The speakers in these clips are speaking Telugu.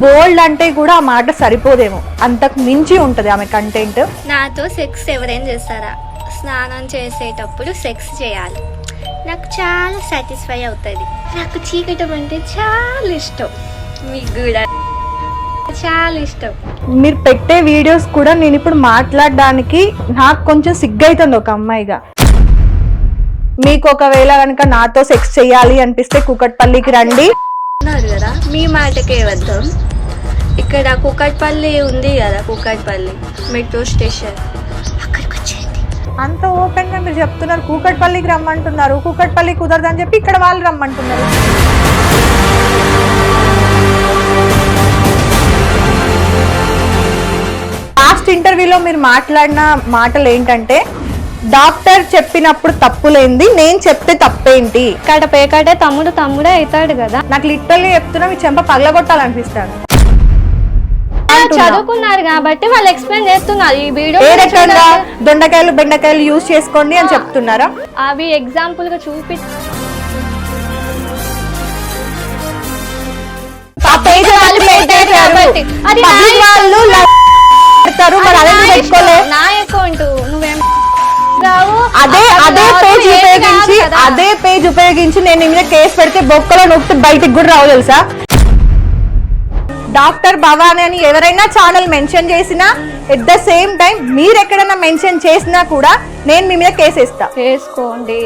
బోల్డ్ అంటే కూడా ఆ మాట సరిపోదేమో, అంతకు మించి ఉంటది ఆమె కంటెంట్. నాతో సెక్స్ ఎవరైనా చేస్తారా? స్నానం చేసేటప్పుడు సెక్స్ చేయాలి, నాకు చాలా సాటిస్ఫై అవుతుంది. నాకు చీకటం అంటే చాలా ఇష్టం, మీకు కూడా చాలా ఇష్టం. మీరు పెట్టే వీడియోస్ కూడా నేను ఇప్పుడు మాట్లాడడానికి నాకు కొంచెం సిగ్గైతుంది ఒక అమ్మాయిగా. మీకు ఒకవేళ కనుక నాతో సెక్స్ చేయాలి అనిపిస్తే కూకట్పల్లికి రండి అన్నారు కదా, మీ మాటకే వద్దాం. ఇక్కడ కూకట్పల్లి ఉంది కదా, కూకట్పల్లి మెట్రో స్టేషన్, అక్కడికి వచ్చేయండి. అంత ఓపెన్ గా మీరు చెప్తున్నారు, కూకట్పల్లికి రమ్మంటున్నారు. కూకట్పల్లి కుదరదని చెప్పి ఇక్కడ వాళ్ళు రమ్మంటున్నారు. లాస్ట్ ఇంటర్వ్యూలో మీరు మాట్లాడిన మాటలు ఏంటంటే, డాక్టర్ చెప్పినప్పుడు తప్పులేంది, నేను చెప్తే తప్పేంటి, ఇక్కడ పేకాటే తమ్ముడు తమ్ముడే అవుతాడు కదా. నాకు లిటరల్లీ చెప్తున్నా, మీ చెంప పగలగొట్టాలనిపిస్తాను. చదువుకున్నారు కాబట్టి వాళ్ళు ఎక్స్ప్లెయిన్ చేస్తున్నారు. ఈ వీడియో ఏ రకంగా దొండకాయలు బెండకాయలు యూజ్ చేసుకోండి అని చెప్తున్నారా? అవి ఎగ్జాంపుల్ గా చూపి నా అకౌంట్ నువ్వేం అదే పేజ్ ఉపయోగించి నేను ఇంకా కేసు పెడితే బొక్కలో నొక్కి బయటికి కూడా రావు తెలుసా. డాక్టర్ భవానీ అని ఎవరైనా ఛానల్ మెన్షన్ చేసినా, ఎట్ ద సేమ్ టైం మీరు ఎక్కడైనా మెన్షన్ చేసినా కూడా నేను మీ మీద కేసు ఇస్తా. చేసుకోండి.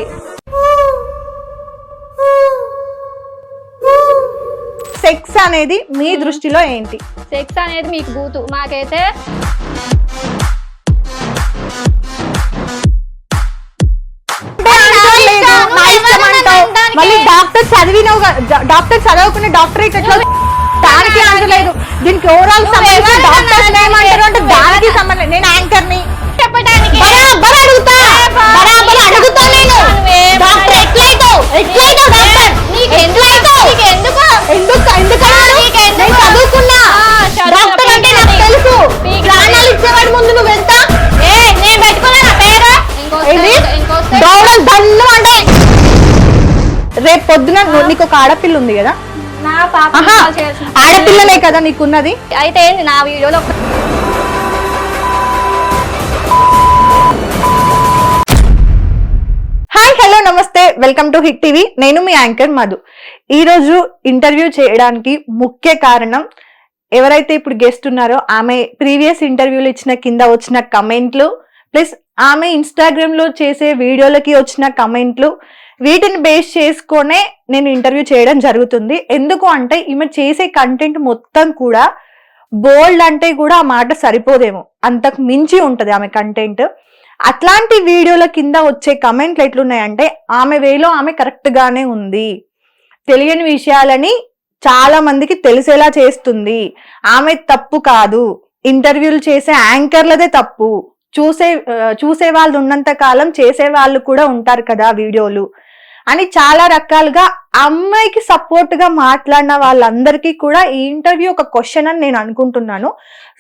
సెక్స్ అనేది మీ దృష్టిలో ఏంటి? సెక్స్ అనేది మీకు బూతు, మాకైతే మళ్ళీ డాక్టర్ చదవకుండా డాక్టరేట్ దానికి అనలేదు. దీనికి ఓవరాల్ డాక్టర్ ఏమంటారు అంటే దానికి సంబంధం. నేను యాంకర్ ని చెప్పడానికి ముందు నువ్వు ఎంత రేపు పొద్దున నీకు ఒక ఆడపిల్ల ఉంది కదా, ఆడపిల్లలే కదా నీకున్నది. అయితే నా వీడియోలో హాయ్, హలో, నమస్తే, వెల్కమ్ టు హిట్ టీవీ. నేను మీ యాంకర్ మధు. ఈ రోజు ఇంటర్వ్యూ చేయడానికి ముఖ్య కారణం, ఎవరైతే ఇప్పుడు గెస్ట్ ఉన్నారో ఆమె ప్రీవియస్ ఇంటర్వ్యూలు ఇచ్చిన కింద వచ్చిన కమెంట్లు, ప్లస్ ఆమె ఇన్స్టాగ్రామ్ లో చేసే వీడియోలకి వచ్చిన కమెంట్లు, వీటిని బేస్ చేసుకొనే నేను ఇంటర్వ్యూ చేయడం జరుగుతుంది. ఎందుకు అంటే ఈమె చేసే కంటెంట్ మొత్తం కూడా బోల్డ్ అంటే కూడా ఆ మాట సరిపోదేమో, అంతకు మించి ఉంటది ఆమె కంటెంట్. అట్లాంటి వీడియోల కింద వచ్చే కమెంట్లు ఎట్లున్నాయంటే, ఆమె వేలో ఆమె కరెక్ట్ గానే ఉంది, తెలియని విషయాలని చాలా మందికి తెలిసేలా చేస్తుంది, ఆమె తప్పు కాదు, ఇంటర్వ్యూలు చేసే యాంకర్లదే తప్పు, చూసే వాళ్ళు ఉన్నంత కాలం చేసే వాళ్ళు కూడా ఉంటారు కదా వీడియోలు అని చాలా రకాలుగా అమ్మాయికి సపోర్ట్ గా మాట్లాడిన వాళ్ళందరికీ కూడా ఈ ఇంటర్వ్యూ ఒక క్వశ్చన్ అని నేను అనుకుంటున్నాను.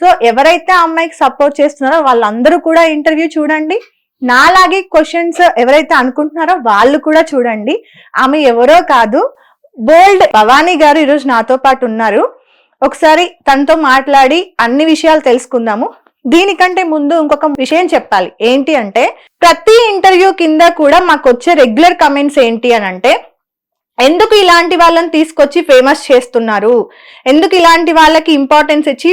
సో ఎవరైతే అమ్మాయికి సపోర్ట్ చేస్తున్నారో వాళ్ళందరూ కూడా ఇంటర్వ్యూ చూడండి. నాలాగే క్వశ్చన్స్ ఎవరైతే అనుకుంటున్నారో వాళ్ళు కూడా చూడండి. ఆమె ఎవరో కాదు, బోల్డ్ భవానీ గారు ఈరోజు నాతో పాటు ఉన్నారు. ఒకసారి తనతో మాట్లాడి అన్ని విషయాలు తెలుసుకుందాము. దీనికంటే ముందు ఇంకొక విషయం చెప్పాలి. ఏంటి అంటే, ప్రతి ఇంటర్వ్యూ కింద కూడా మాకు వచ్చే రెగ్యులర్ కమెంట్స్ ఏంటి అని అంటే, ఎందుకు ఇలాంటి వాళ్ళని తీసుకొచ్చి ఫేమస్ చేస్తున్నారు, ఎందుకు ఇలాంటి వాళ్ళకి ఇంపార్టెన్స్ ఇచ్చి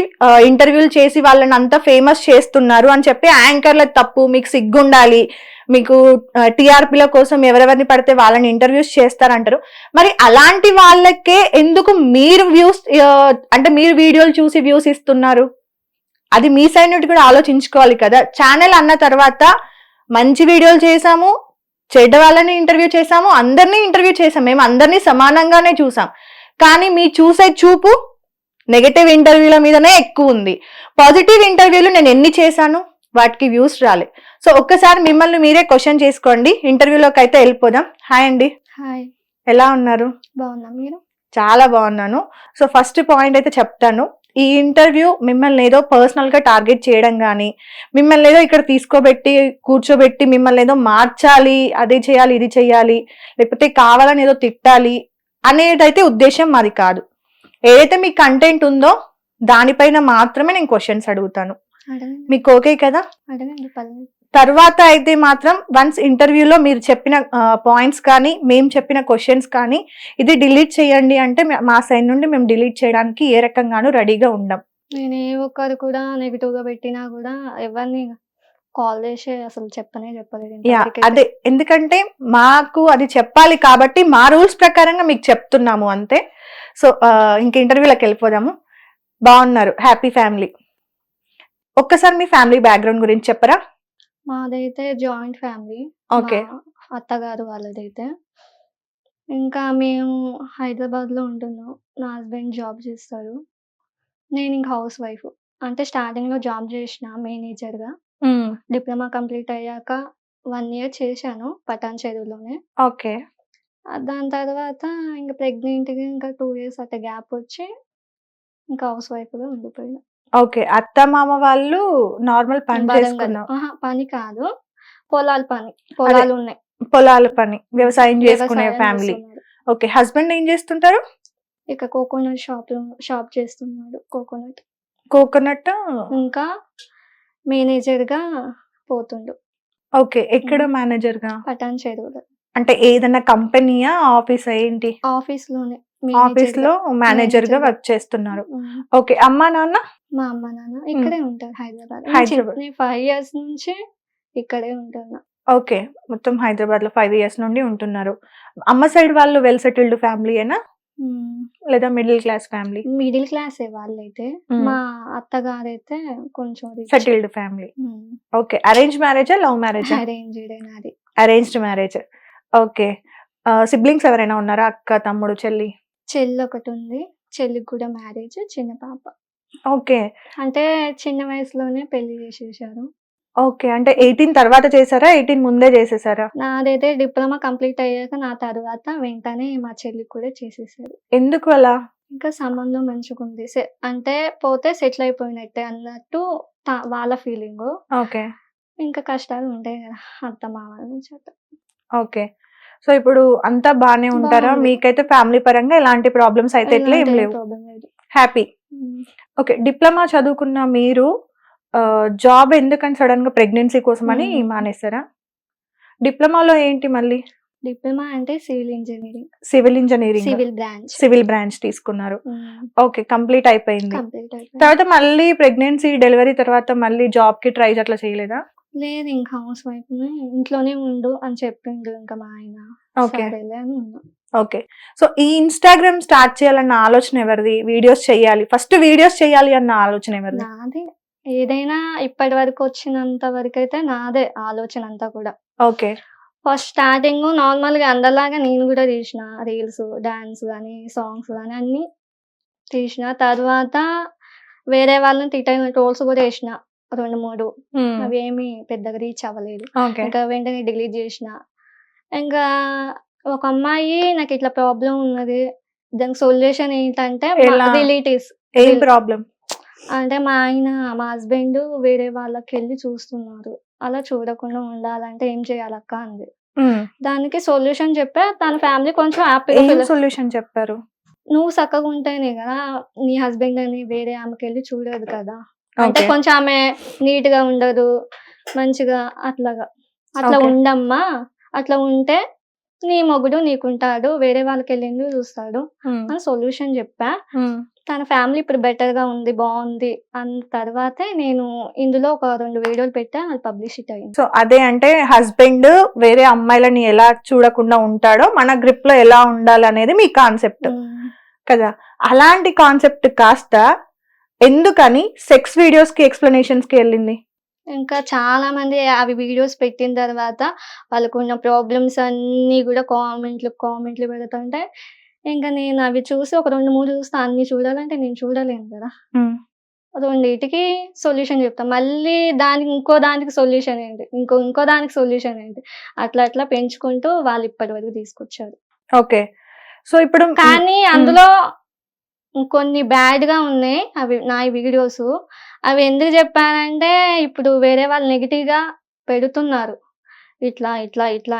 ఇంటర్వ్యూలు చేసి వాళ్ళని అంతా ఫేమస్ చేస్తున్నారు అని చెప్పి, యాంకర్ల తప్పు, మీకు సిగ్గుండాలి, మీకు టీఆర్పీల కోసం ఎవరెవరిని పడితే వాళ్ళని ఇంటర్వ్యూస్ చేస్తారంటారు. మరి అలాంటి వాళ్ళకే ఎందుకు మీరు వ్యూస్ అంటే మీరు వీడియోలు చూసి వ్యూస్ ఇస్తున్నారు? అది మీ సైడ్ నుండి కూడా ఆలోచించుకోవాలి కదా. ఛానల్ అన్న తర్వాత మంచి వీడియోలు చేసాము, చెడ్డ వాళ్ళని ఇంటర్వ్యూ చేసాము, అందరినీ ఇంటర్వ్యూ చేసాం, మేము అందరినీ సమానంగానే చూసాం. కానీ మీ చూసే చూపు నెగటివ్ ఇంటర్వ్యూల మీదనే ఎక్కువ ఉంది. పాజిటివ్ ఇంటర్వ్యూలు నేను ఎన్ని చేశాను, వాటికి వ్యూస్ రాలే. సో ఒక్కసారి మిమ్మల్ని మీరే క్వశ్చన్ చేసుకోండి. ఇంటర్వ్యూలోకి అయితే వెళ్ళిపోదాం. హాయ్ అండి. హాయ్, ఎలా ఉన్నారు? బాగున్నా, మీరు? చాలా బాగున్నాను. సో ఫస్ట్ పాయింట్ అయితే చెప్తాను, ఈ ఇంటర్వ్యూ మిమ్మల్ని ఏదో పర్సనల్ గా టార్గెట్ చేయడం కానీ, మిమ్మల్ని ఏదో ఇక్కడ కూర్చోబెట్టి మిమ్మల్ని ఏదో మార్చాలి, అది చేయాలి, ఇది చేయాలి, లేకపోతే కావాలని ఏదో తిట్టాలి అనేదైతే ఉద్దేశం మాది కాదు. ఏదైతే మీ కంటెంట్ ఉందో దానిపైన మాత్రమే నేను క్వశ్చన్స్ అడుగుతాను. అడగండి మీకు ఓకే కదా? అడగండి పర్లేదు. తర్వాత అయితే మాత్రం వన్స్ ఇంటర్వ్యూలో మీరు చెప్పిన పాయింట్స్ కానీ మేము చెప్పిన క్వశ్చన్స్ కానీ ఇది డిలీట్ చేయండి అంటే మా సైడ్ నుండి మేము డిలీట్ చేయడానికి ఏ రకంగానూ రెడీగా ఉండం. నేను ఏ ఒక్కరు కూడా నెగిటివ్ గా పెట్టినా కూడా ఎవరిని కాల్ చేసి అసలు చెప్పలేదు యా ఇంతవరకైతే. అదే, ఎందుకంటే మాకు అది చెప్పాలి కాబట్టి మా రూల్స్ ప్రకారంగా మీకు చెప్తున్నాము అంతే. సో ఇంక ఇంటర్వ్యూలోకి వెళ్ళిపోదాము. బాగున్నారు, హ్యాపీ ఫ్యామిలీ. ఒక్కసారి మీ ఫ్యామిలీ బ్యాక్గ్రౌండ్ గురించి చెప్పరా? మాదైతే జాయింట్ ఫ్యామిలీ. ఓకే. అత్తగారు వాళ్ళదైతే. ఇంకా మేము హైదరాబాద్ లో ఉంటున్నాం. నా హస్బెండ్ జాబ్ చేస్తారు. నేను ఇంకా హౌస్ వైఫ్. అంటే స్టార్టింగ్ లో జాబ్ చేసిన మేనేజర్ గా. డిప్లొమా కంప్లీట్ అయ్యాక 1 ఇయర్ చేశాను పటాన్ చెరువులోనే. ఓకే. దాని తర్వాత ఇంకా ప్రెగ్నెంట్ గా ఇంకా 2 ఇయర్స్ అట్లా గ్యాప్ వచ్చి ఇంకా హౌస్ వైఫ్ గా ఉండిపోయినా. ఓకే. అత్త మామ వాళ్ళు నార్మల్ పని వరంగల్. చేసుకున్నాం. పని కాదు, పొలాల పని. పొలాలు ఉన్నాయి, పొలాల పని, వ్యవసాయం చేసుకునే వ్యవసాయం ఫ్యామిలీ. చేస్తున్నారు. ఓకే. హస్బెండ్ ఏం చేస్తుంటారు? ఇక కోకోనట్ షాప్ చేస్తున్నాడు. కోకోనట్. ఇంకా మేనేజర్ గా పోతుండు ఓకే. ఎక్కడ మేనేజర్ గా? పటాన్ చెరువులో. అంటే ఏదైనా కంపెనీయా, ఆఫీసా, ఏంటి? ఆఫీస్ లోనే ఆఫీస్ లో మేనేజర్ గా వర్క్ చేస్తున్నారు. ఓకే. అమ్మా నాన్న? మా అమ్మ నాన్న ఇక్కడే ఉంటారు హైదరాబాద్. హైదరాబాద్. నేను 5 ఇయర్స్ నుంచి ఇక్కడే ఉంటున్నా. ఓకే. మొత్తం హైదరాబాద్ లో 5 ఇయర్స్ నుండి ఉంటున్నారు. అమ్మ సైడ్ వాళ్ళు వెల్ సెటిల్డ్ ఫ్యామిలీయేనా లేదా మిడిల్ క్లాస్ ఫ్యామిలీ? మిడిల్ క్లాసే వాళ్ళైతే. మా అత్తగారైతే కొంచెం సెటిల్డ్ ఫ్యామిలీ. ఓకే. అరేంజ్ మ్యారేజా, లవ్ మ్యారేజా? అరేంజ్డ్ నాది. Arranged marriage. ఓకే. సిబ్లింగ్స్ ఎవరైనా ఉన్నారా? అక్క, తమ్ముడు, చెల్లి? చెల్లి ఒకటి ఉంది. చెల్లికి కూడా మ్యారేజ్, చిన్న పాప. ఓకే. అంటే చిన్న వయసులోనే పెళ్లి చేసేసారు. ఓకే. అంటే 18 తర్వాత చేసారా, 18 ముందే చేసేసారా? నాదైతే డిప్లొమా కంప్లీట్ అయ్యాక నా తర్వాత వెంటనే మా చెల్లికి కూడా చేసేసారు. ఎందుకు అలా? ఇంకా సంబంధం మంచిగుంది. అంటే పోతే సెటిల్ అయిపోయినట్టే అన్నట్టు వాళ్ళ ఫీలింగ్. ఓకే. ఇంకా కష్టాలు ఉంటాయి కదా అత్త మామల నుంచి అట్లా. ఓకే. సో ఇప్పుడు అంతా బానే ఉంటారా? బాగుంది. మీకైతే ఫ్యామిలీ పరంగా ఎలాంటి ప్రాబ్లమ్స్ అయితే ఇట్లా ఏం లేవు, ప్రాబ్లం లేదు. హ్యాపీ. ఓకే. డిప్లొమా చదువుకున్న మీరు జాబ్ ఎందుకని సడన్ గా ప్రెగ్నెన్సీ కోసం అని మానేస్తారా? డిప్లొమాలో ఏంటి మళ్ళీ? డిప్లొమా అంటే సివిల్ ఇంజనీరింగ్. సివిల్ బ్రాంచ్ తీసుకున్నారు. ఓకే. కంప్లీట్ అయిపోయింది. కంప్లీట్ అయిపోయింది. తర్వాత మళ్ళీ ప్రెగ్నెన్సీ, డెలివరీ తర్వాత మళ్ళీ జాబ్ కి ట్రై అట్లా చేయలేదా? లేదు, ఇంకా హౌస్ వైఫ్ ఇంట్లోనే ఉండు అని చెప్పిండు ఇంకా మా ఆయన. ఓకే. సరేలే అని ఉన్నా. ఓకే. సో ఈ ఇన్స్టాగ్రామ్ స్టార్ట్ చేయాలన్న ఆలోచన ఎవరిది? వీడియోస్ చేయాలి, ఫస్ట్ వీడియోస్ చేయాలి అన్న ఆలోచన ఎవరిది? నాదే. ఏదైనా ఇప్పటి వరకు వచ్చినంత వరకు అయితే నాదే ఆలోచన అంతా కూడా. ఓకే. ఫస్ట్ స్టార్టింగ్ నార్మల్ గా అందరిలాగా నేను కూడా తీసిన రీల్స్, డాన్స్ గానీ, సాంగ్స్ గానీ అన్ని తీసిన. తర్వాత వేరే వాళ్ళని తిట్టిన ట్రోల్స్ కూడా వేసిన 2-3. అవి ఏమి పెద్దగా రీచ్ అవ్వలేదు. ఓకే. ఇంకా వెంటనే డిలీట్ చేసిన. ఇంకా ఒక అమ్మాయి నాకు ఇట్లా ప్రాబ్లం ఉన్నది, దానికి సొల్యూషన్ ఏంటంటే ఎలా? రిలేటివ్స్. ఏం ప్రాబ్లం? అంటే మా హస్బెండ్ వేరే వాళ్ళకి వెళ్ళి చూస్తున్నారు. అలా చూడకుండా ఉండాలంటే ఏం చేయాలక్క అంది. దానికి సొల్యూషన్ చెప్పా. తన ఫ్యామిలీ కొంచెం హ్యాపీగా ఏం సొల్యూషన్ చెప్పారు? నువ్వు చక్కగా ఉంటేనే కదా నీ హస్బెండ్ అని వేరే ఆమెకి వెళ్ళి చూడదు కదా. అంటే ఓకే. కొంచెం ఆమె నీట్ గా ఉండదు, మంచిగా అట్లా ఓకే. ఉండమ్మా. అట్లా ఉంటే నీ మొగుడు నీకుంటాడు, వేరే వాళ్ళకి వెళ్ళి ఎందుకు చూస్తాడు అని సొల్యూషన్ చెప్పా. తన ఫ్యామిలీ ఇప్పుడు బెటర్ గా ఉంది, బాగుంది అన్న తర్వాతే నేను ఇందులో ఒక 2 వీడియోలు పెట్టా, అది పబ్లిసిటీ అయింది. సో అదే, అంటే హస్బెండ్ వేరే అమ్మాయిలని ఎలా చూడకుండా ఉంటాడో మన గ్రిప్ లో ఎలా ఉండాలి అనేది మీ కాన్సెప్ట్ కదా. అలాంటి కాన్సెప్ట్ కాస్త ఎందుకని సెక్స్ వీడియోస్ కి, ఎక్స్ప్లెనేషన్స్ కి వెళ్ళింది? ఇంకా చాలా మంది అవి వీడియోస్ పెట్టిన తర్వాత వాళ్ళకున్న ప్రాబ్లమ్స్ అన్ని కూడా కామెంట్లు పెడుతుంటే ఇంకా నేను అవి చూసి ఒక 2-3 చూస్తా. అన్ని చూడాలంటే నేను చూడలేను కదా. రెండింటికి సొల్యూషన్ చెప్తా. మళ్ళీ దానికి ఇంకో దానికి సొల్యూషన్ ఏంటి, ఇంకో దానికి సొల్యూషన్ ఏంటి, అట్లా పెంచుకుంటూ వాళ్ళు ఇప్పటి వరకు తీసుకొచ్చారు. ఓకే. సో ఇప్పుడు కానీ అందులో కొన్ని బ్యాడ్ గా ఉన్నాయి అవి నా వీడియోస్. అవి ఎందుకు చెప్పానంటే ఇప్పుడు వేరే వాళ్ళు నెగిటివ్ గా పెడుతున్నారు ఇట్లా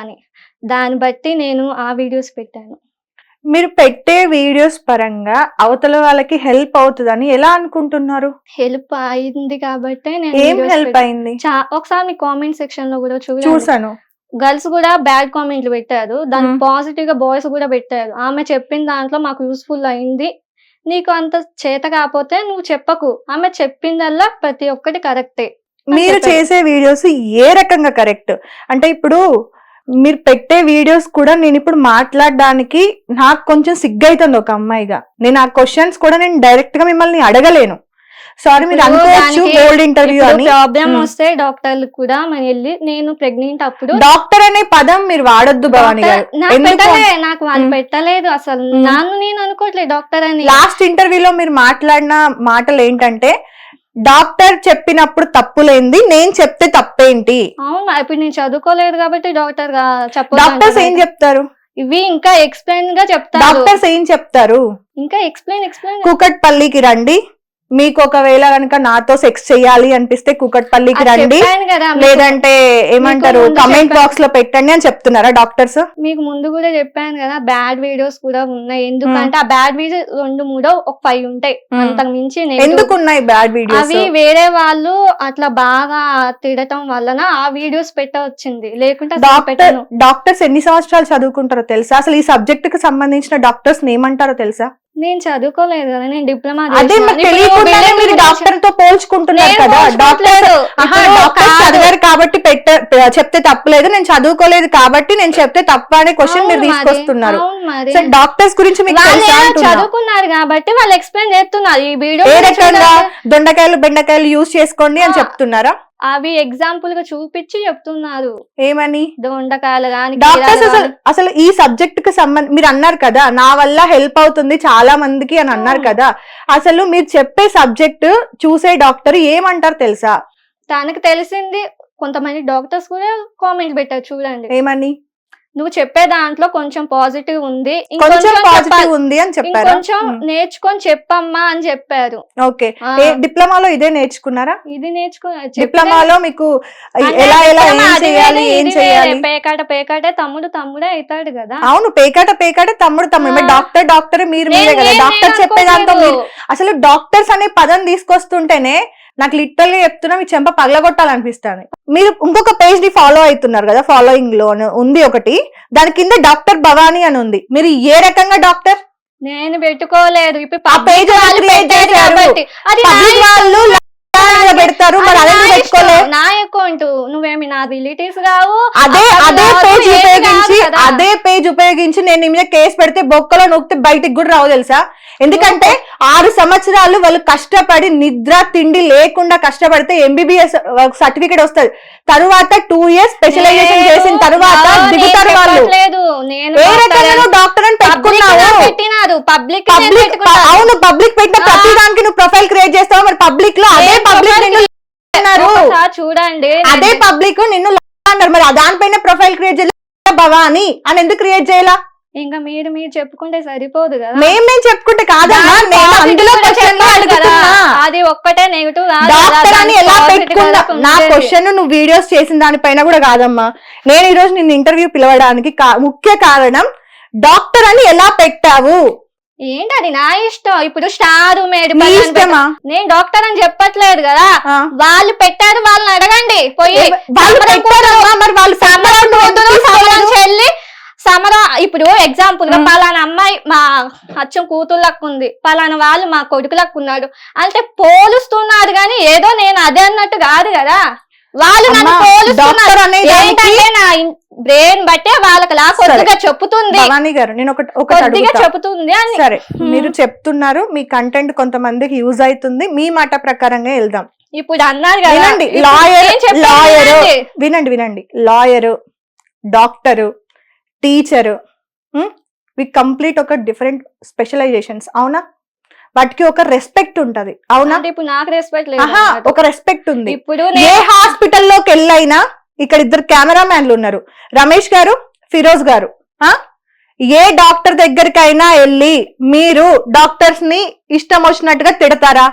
అని. దాన్ని బట్టి నేను ఆ వీడియోస్ పెట్టాను. మీరు పెట్టే వీడియోస్ పరంగా అవతల వాళ్ళకి హెల్ప్ అవుతుందని ఎలా అనుకుంటున్నారు? హెల్ప్ అయింది కాబట్టి నేను ఏం videos హెల్ప్ పెట్టా. అయింది? ఒకసారి మీ కామెంట్ సెక్షన్ లో కూడా చూడండి, చూసాను. గర్ల్స్ కూడా బ్యాడ్ కామెంట్లు పెట్టారు, దానికి మ్మ్. పాజిటివ్ గా బాయ్స్ కూడా పెట్టారు. ఆమె చెప్పిన దాంట్లో మాకు యూస్ఫుల్ అయింది, నీకు అంత చేత కాకపోతే నువ్వు చెప్పకు, ఆమె చెప్పిందల్లా ప్రతి ఒక్కటి కరెక్టే. మీరు చెప్పారు. చేసే వీడియోస్ ఏ రకంగా కరెక్ట్ అంటే ఇప్పుడు మీరు పెట్టే వీడియోస్ కూడా నేను ఇప్పుడు మాట్లాడడానికి నాకు కొంచెం సిగ్గైతుంది ఒక అమ్మాయిగా. నేను ఆ క్వశ్చన్స్ కూడా నేను డైరెక్ట్ గా మిమ్మల్ని అడగలేను. సారీ మీరు ఇప్పుడు అనుకోవచ్చు దానికి గోల్డ్ ఇంటర్వ్యూ అని. ప్రాబ్లం మ్మ్. వస్తే డాక్టర్లు కూడా మనం వెళ్ళి, నేను ప్రెగ్నెంట్ అప్పుడు డాక్టర్ అనే పదం మీరు వాడొద్దు భవాని గారు. నాకు ఎందుకు? పెట్టలే, నాకు వాళ్ళు మ్మ్. పెట్టలేదు అసలు. మ్మ్. నన్ను నేను అనుకోవట్లేదు డాక్టర్ అని. లాస్ట్ ఇంటర్వ్యూలో మీరు మాట్లాడిన మాటలు ఏంటంటే డాక్టర్ చెప్పినప్పుడు తప్పులేంది, నేను చెప్తే తప్పేంటి? అవును, ఇప్పుడు నేను చదువుకోలేదు కాబట్టి డాక్టర్ గా డాక్టర్స్ ఏం చెప్పదు. చెప్తారు? ఇవి ఇంకా ఎక్స్ప్లెయిన్ గా చెప్తారు, డాక్టర్స్ ఏం చెప్తారు? ఇంకా ఎక్స్ప్లెయిన్ కూకట్పల్లికి రండి, మీకు ఒకవేళ కనుక నాతో సెక్స్ చేయాలి అనిపిస్తే కూకట్పల్లికి రండి, చెప్పాను కదా మీకు. లేదంటే ఏమంటారు ముందు కమెంట్ చెప్పాను. బాక్స్ లో పెట్టండి అని చెప్తున్నారా డాక్టర్స్? మీకు ముందు కూడా చెప్పాను కదా, బ్యాడ్ వీడియోస్ కూడా ఉన్నాయి. ఎందుకంటే ఆ బ్యాడ్ వీడియోస్ 2-3 ఒక 5 ఉంటాయి, మ్మ్. అంతకు మించి negative. ఎందుకు ఉన్నాయి బ్యాడ్ వీడియోస్? అవి వేరే వాళ్ళు అట్లా బాగా తిడటం వలన ఆ వీడియోస్ వచ్చింది, లేకుంటే అసలు పెట్టను. డాక్టర్స్ ఎన్ని సంవత్సరాలు చదువుకుంటారో తెలుసా? అసలు ఈ సబ్జెక్ట్ కి సంబంధించిన డాక్టర్స్ ఏమంటారో తెలుసా? నేను చదువుకోలేదు కదా, నేను డిప్లొమా అదే మరి తెలియకుండానే మీరు డాక్టర్ తో పోల్చుకుంటున్నారు కదా. డాక్టర్ చదివారు కాబట్టి చెప్తే తప్పలేదు, నేను చదువుకోలేదు కాబట్టి నేను చెప్తే తప్ప అనే క్వశ్చన్ మీరు తీసుకొస్తున్నారు. సో డాక్టర్స్ గురించి మీకు తెలుసా అంటున్నా. చదువుకున్నారు కాబట్టి వాళ్ళు ఎక్స్ప్లెయిన్ చేస్తున్నారు ఈ వీడియో. ఏ రకంగా దొండకాయలు బెండకాయలు యూజ్ చేసుకోండి అని చెప్తున్నారా? అవి ఎగ్జాంపుల్ గా చూపించి చెప్తున్నారు, ఏమని? దొండకాయలు కానీ డాక్టర్స్ అసలు ఈ సబ్జెక్ట్ కి సంబంధం మీరు అన్నారు కదా, నా వల్ల హెల్ప్ అవుతుంది చాలా మందికి అని అన్నారు కదా. అసలు మీరు చెప్పే సబ్జెక్ట్ చూసే డాక్టర్ ఏమంటారు తెలుసా? తనకు తెలిసింది. కొంతమంది డాక్టర్స్ కూడా కామెంట్ పెట్టారు చూడండి, ఏమని? నువ్వు చెప్పే దాంట్లో కొంచెం పాజిటివ్ ఉంది, కొంచెం పాజిటివ్ ఉంది అని చెప్పారు. కొంచెం నేర్చుకొని చెప్పమ్మా అని చెప్పారు. ఓకే, డిప్లొమాలో ఇదే నేర్చుకున్నారా? ఇది డిప్లొమాలో మీకు ఎలా ఎలా ఏం చేయాలి ఏం చేయాలి? పేకాటే తమ్ముడే అవుతాడు కదా. అవును, పేకాట తమ్ముడు డాక్టర్ మీరు మీరే కదా. డాక్టర్ చెప్పేదాంతో మీరు అసలు డాక్టర్స్ అనే పదం తీసుకొస్తుంటేనే నాకు లిటరల్ గా చెప్తున్నా మీ చెంప పగలగొట్టాలనిపిస్తుంది. మీరు ఇంకొక పేజ్ ని ఫాలో అవుతున్నారు కదా, ఫాలోయింగ్ లో ఉంది ఒకటి, దాని కింద డాక్టర్ భవానీ అని ఉంది. మీరు ఏ రకంగా డాక్టర్? నేను పెట్టుకోలేదు, ఇప్పుడు ఆ పేజ్ వాళ్ళు పెడతారు, మరి అదే పెట్టుకోలేదు. నా అకౌంట్, నువ్వేమి నా రిలేటివ్స్ కావు. అదే పేజ్ ఉపయోగించి నేను నీ మీద కేసు పెడితే బొక్కలో నొక్కితే బయటికి కూడా రావు తెలుసా? ఎందుకంటే 6 సంవత్సరాలు వాళ్ళు కష్టపడి నిద్ర తిండి లేకుండా కష్టపడితే ఎంబీబీఎస్ సర్టిఫికేట్ వస్తుంది. తరువాత 2 years స్పెషలైజేషన్ చేసిన తర్వాత దిగుతారు వాళ్ళు. ఏ రకంగా డాక్టర్ అని పెట్టుకున్నావు? అవును, పబ్లిక్ పెట్టిన ప్రతి దానికి నువ్వు ప్రొఫైల్ క్రియేట్ చేస్తావు. మరి పబ్లిక్ లో అదే పబ్లిక్ చూడండి, అదే పబ్లిక్ నిన్ను అన్నారు, మరి దానిపైన ప్రొఫైల్ క్రియేట్ చేయాలి భవాని అని ఎందుకు క్రియేట్ చేయాలా? ఇంకా మీరు చెప్పుకుంటే సరిపోదు కదా. మేము చెప్పుకుంటే కాదమ్మా, నేను అందులో అది ఒక్కటే నెగటివ్ డాక్టర్ అని ఎలా పెట్టుకున్నా నా క్వశ్చన్ నువ్వు వీడియోస్ చేసిన దానిపైన కూడా కాదమ్మా. నేను ఈ రోజు నిన్ను ఇంటర్వ్యూ పిలవడానికి ముఖ్య కారణం డాక్టర్ అని ఎలా పెట్టావు ఏంటి, అది నా ఇష్టం. ఇప్పుడు స్టార్ మేడ్ ఇష్టమా? నేను డాక్టర్ అని చెప్పట్లేదు కదా, వాళ్ళు పెట్టారు, వాళ్ళని అడగండి పోయి. వాళ్ళు పెట్టారమ్మా, మరి వాళ్ళు చెల్లి సమరం. ఇప్పుడు ఎగ్జాంపుల్ గా పలానా అమ్మాయి మా అచ్చం కూతుర్లకు ఉంది, పలానా వాళ్ళు మా కొడుకులకు ఉన్నాడు అంటే పోలుస్తున్నారు, కానీ ఏదో నేను అదే అన్నట్టు కాదు కదా. వాళ్ళు నన్ను పోలుస్తున్నారు ఏంటంటే నా బ్రెయిన్ బట్టే వాళ్ళకి లా కొద్దిగా చెప్తుంది. భవానీ గారు నేను కొద్దిగా చెప్తుంది అని. సరే, మీరు చెప్తున్నారు, మీ కంటెంట్ కొంతమందికి యూజ్ అవుతుంది, మీ మాట ప్రకారంగా వెళ్దాం. ఇప్పుడు అన్నారు కదా, వినండి, లాయరు, డాక్టరు, టీచరు, కంప్లీట్ ఒక డిఫరెంట్ స్పెషలైజేషన్స్, అవునా? వాటికి ఒక రెస్పెక్ట్ ఉంటది, అవునా? ఇప్పుడు నాకు రెస్పెక్ట్ లేదు, ఒక రెస్పెక్ట్ ఉంది. ఇప్పుడు ఏ హాస్పిటల్లోకి వెళ్ళైనా ఇక్కడ 2 కెమెరామ్యాన్లు ఉన్నారు, రమేష్ గారు, ఫిరోజ్ గారు. ఏ డాక్టర్ దగ్గరికైనా వెళ్ళి మీరు డాక్టర్స్ ని ఇష్టం వచ్చినట్టుగా తిడతారా?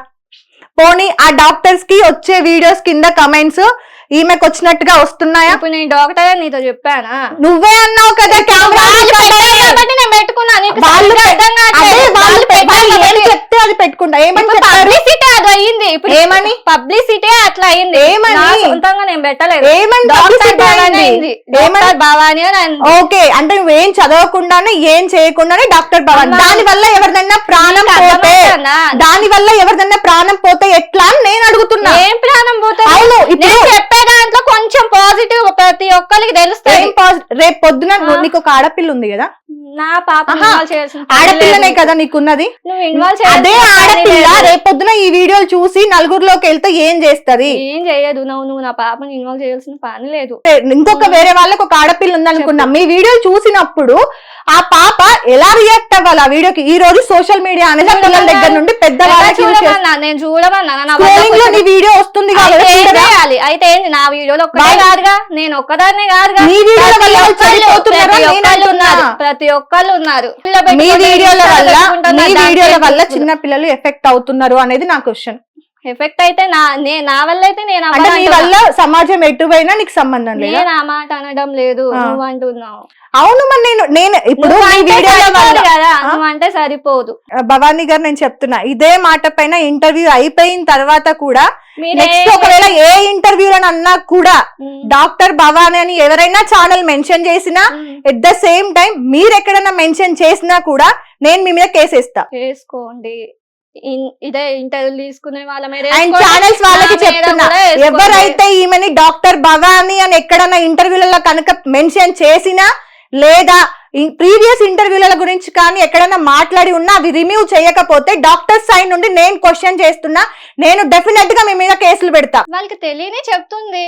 పోనీ ఆ డాక్టర్స్ కి వచ్చే వీడియోస్ కింద కమెంట్స్ ఈమెకు వచ్చినట్టుగా వస్తున్నాయా? ఇప్పుడు నేను డాక్టర్ అని నీతో చెప్పానా? నువ్వే అన్నావు కదా కెమెరా కాబట్టి నేను పెట్టుకున్నా. నీకు వాళ్ళు సరిగ్గా అర్థం కావట్లేదు. వాళ్ళు ఏం చెప్తే అది పెట్టుకుంటా. ఏమని చెప్పారు? పబ్లిసిటీ అది అయ్యింది. ఇప్పుడు ఏమని? పబ్లిసిటీ అట్లా అయింది. ఏమని? నా సొంతంగా నేను పెట్టలేదు. ఏమని డాక్టర్ publicity భవాని అయింది? అయింది. డాక్టర్ భవాని అని అంది. ఓకే, అంటే నువ్వేం చదవకుండానే ఏం చేయకుండానే డాక్టర్ భవన్. అమ్మా. దాని వల్ల ఎవరిదైనా ప్రాణం నీకు పోతే అర్థమవుతుందా? దాని వల్ల ఎవరిదైనా ప్రాణం పోతే ఎట్లా అని నేను అడుగుతున్నా. ఏం ప్రాణం పోతుంది? అవును, ఇప్పుడు నేను చెప్పే దాంట్లో కొంచెం పాజిటివ్ ప్రతి ఒక్కరికి తెలుస్తుంది. ఏం రేపు పొద్దున నీకు ఒక ఆడపిల్ల ఉంది కదా, నా పాప ఆహా. ఇన్వాల్వ్ చేయాల్సిన పని ఆడపిల్లనే లేదు. కదా నీకున్నది. నువ్వు ఇన్వాల్వ్ అదే చేయాల్సిన పని ఆడపిల్ల లేదు. రేపొద్దున ఈ వీడియోలు చూసి నలుగురిలోకి వెళ్తే ఏం చేస్తది? ఏం చేయదు. నువ్వు నా పాపని ఇన్వాల్వ్ చేయాల్సిన పని లేదు. ఇంకొక వేరే వాళ్ళకి ఒక ఆడపిల్ల ఉందనుకున్నాం. మీ వీడియోలు చూసినప్పుడు ఆ పాప ఎలా రియాక్ట్ అవ్వాలి ఆ వీడియోకి? ఈ రోజు సోషల్ మీడియా అనేది ఆ పిల్లల దగ్గర నుండి పెద్ద వాళ్ళకి చూడమన్నా నేను చూడమన్నా నా వల్ల స్క్రోలింగ్ లో నీ వీడియో వస్తుంది అయితే కాబట్టి ఏం చూడరా? చేయాలి? అయితే ఏంది? నా వీడియోలో ఒక్కటే వాళ్ళు- కాదుగా, నేను ఒక్కదాన్నే కాదుగా. నీ వీడియోల ప్రతి వల్ల వాళ్ళు ఒక్కళ్ళు- చనిపోతున్నారా? ప్రతి నేను ఒక్కళ్ళు అంటున్నా. ఉన్నారు. ప్రతి ఒక్కళ్ళు ఉన్నారు. మీ వీడియోల వల్ల దాంట్లో వల్ల చిన్న పిల్లలు ఎఫెక్ట్ అవుతున్నారు అనేది నా క్వశ్చన్. ఎఫెక్ట్ అయితే నా వల్ల అయితే నేను అంటే నీ అవ్వనంటున్నా. వల్ల సమాజం ఎటువైనా నీకు సంబంధం లేదు. నేను ఆ మాట అనడం లేదు. ఆ. నువ్వు అంటున్నావు. అవును, మరి నేను ఇప్పుడు నువ్వు నీ అంటే వీడియోల సరిపోదు వల్ల కదా, ఆ? నువ్వు అంటే సరిపోదు. భవానీ గారు నేను చెప్తున్నా, ఇదే మాట పైన ఇంటర్వ్యూ అయిపోయిన తర్వాత కూడా మీరే- నెక్స్ట్ ఒకవేళ ఏ ఇంటర్వ్యూలో అన్నా కూడా ఉమ్. డాక్టర్ భవానీ అని ఎవరైనా ఛానల్ మెన్షన్ చేసినా ఉమ్. ఎట్ ద సేమ్ టైం మీరు ఎక్కడైనా మెన్షన్ చేసినా కూడా నేను మీ మీద కేసేస్తా. చేసుకోండి. ఇదే ఇంటర్వ్యూ తీసుకునే వాళ్ళ మీద అండ్ వేసుకోండి. ఛానల్స్ వాళ్ళకి నా మీద చెప్తున్నా, కూడా వేసుకోండి. ఎవరైతే ఈమెని డాక్టర్ భవానీ అని ఎక్కడన్నా ఇంటర్వ్యూలలో కనుక మెన్షన్ చేసినా లేదా ప్రీవియస్ ఇంటర్వ్యూల గురించి కానీ ఎక్కడైనా మాట్లాడి ఉన్నా అవి రిమూవ్ చేయకపోతే డాక్టర్ సైడ్ నుండి నేను క్వశ్చన్ చేస్తున్నా, నేను డెఫినెట్ గా మీ మీద కేసులు పెడతా. వాళ్ళకి తెలియని చెప్తుంది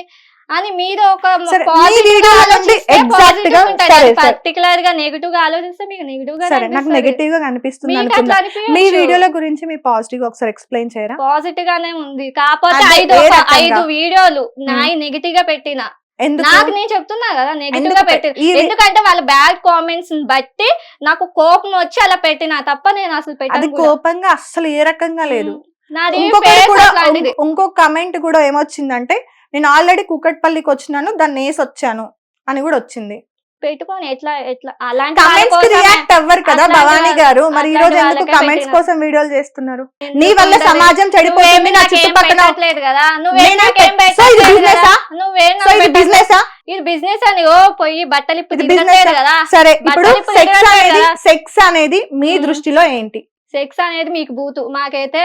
అని మీరు ఒక సరే, మీ పాజిటివ్ వీడియోలో నుండి ఆలోచిస్తే exact పాజిటివ్ గా ఉంటుంది. సరే, సరే. పర్టికులర్ గా నెగిటివ్ గా ఆలోచిస్తే మీకు నెగిటివ్ గా సరే, నాకు నెగటివ్ గా కనిపిస్తుంది మీకు అనుకున్నా. అట్లా మీ అనిపించచ్చు. వీడియోల గురించి మీ పాజిటివ్ ఒకసారి ఎక్స్ప్లెయిన్ చేయరా? పాజిటివ్ గానే ఉంది. కాకపోతే అదే, ఏ రకంగా? 5 వీడియోలు నాయి నెగిటివ్ గా పెట్టిన. ఎందుకు? నాకు నేను చెప్తున్నా కదా నెగిటివ్ ఎందుకు గా పెట్టిన. ఈ- ఎందుకంటే వాళ్ళ బ్యాడ్ కామెంట్స్ బట్టి నాకు కోపం వచ్చి అలా పెట్టిన తప్ప నేను అసలు అది పెట్టాను కోపంగా అస్సలు ఏ రకంగా లేదు. నాది ఇంకొకటి face కూడా అట్లాంటిది. ఇంకో కమెంట్ కూడా ఏమొచ్చిందంటే, నేను ఆల్రెడీ కుకట్పల్లికి వచ్చినాను, దాన్ని వేసి వచ్చాను అని కూడా వచ్చింది. పెట్టుకొని ఎట్లా అలాంటి వాళ్ళ కమెంట్స్ కి కోసమే. రియాక్ట్ అవ్వరు కదా అట్లాంటి భవానీ గారు, మరి ఈ రోజు అట్లాంటి ఎందుకు వాళ్ళకే కమెంట్స్ పెట్టిన. కోసం వీడియోలు చేస్తున్నారు? ఎందుకు నీ వల్ల ఉండదు? సమాజం చెడిపోతుంది, నువ్వేమీ నా నాకేం చుట్టుపక్కల పెట్టట్లేదు కదా, నువ్వేం నేనే నాకేం సో ఇది పెట్టట్లేదు బిజినెస్ కదా, నువ్వేం సో నాకు ఇది పెట్టట్లేదు. బిజినెస్ ఇది బిజినెస్ అని పోయి బట్టలు ఇప్పుడు ఇది తిరగట్లేదు బిజినెస్ కదా. సరే, ఇప్పుడు బట్టలు ఇప్పుడు సెక్స్ తిరగట్లేదు అనేది కదా. సెక్స్ అనేది మీ దృష్టిలో ఏంటి? సెక్స్ అనేది మీకు బూతు, మాకైతే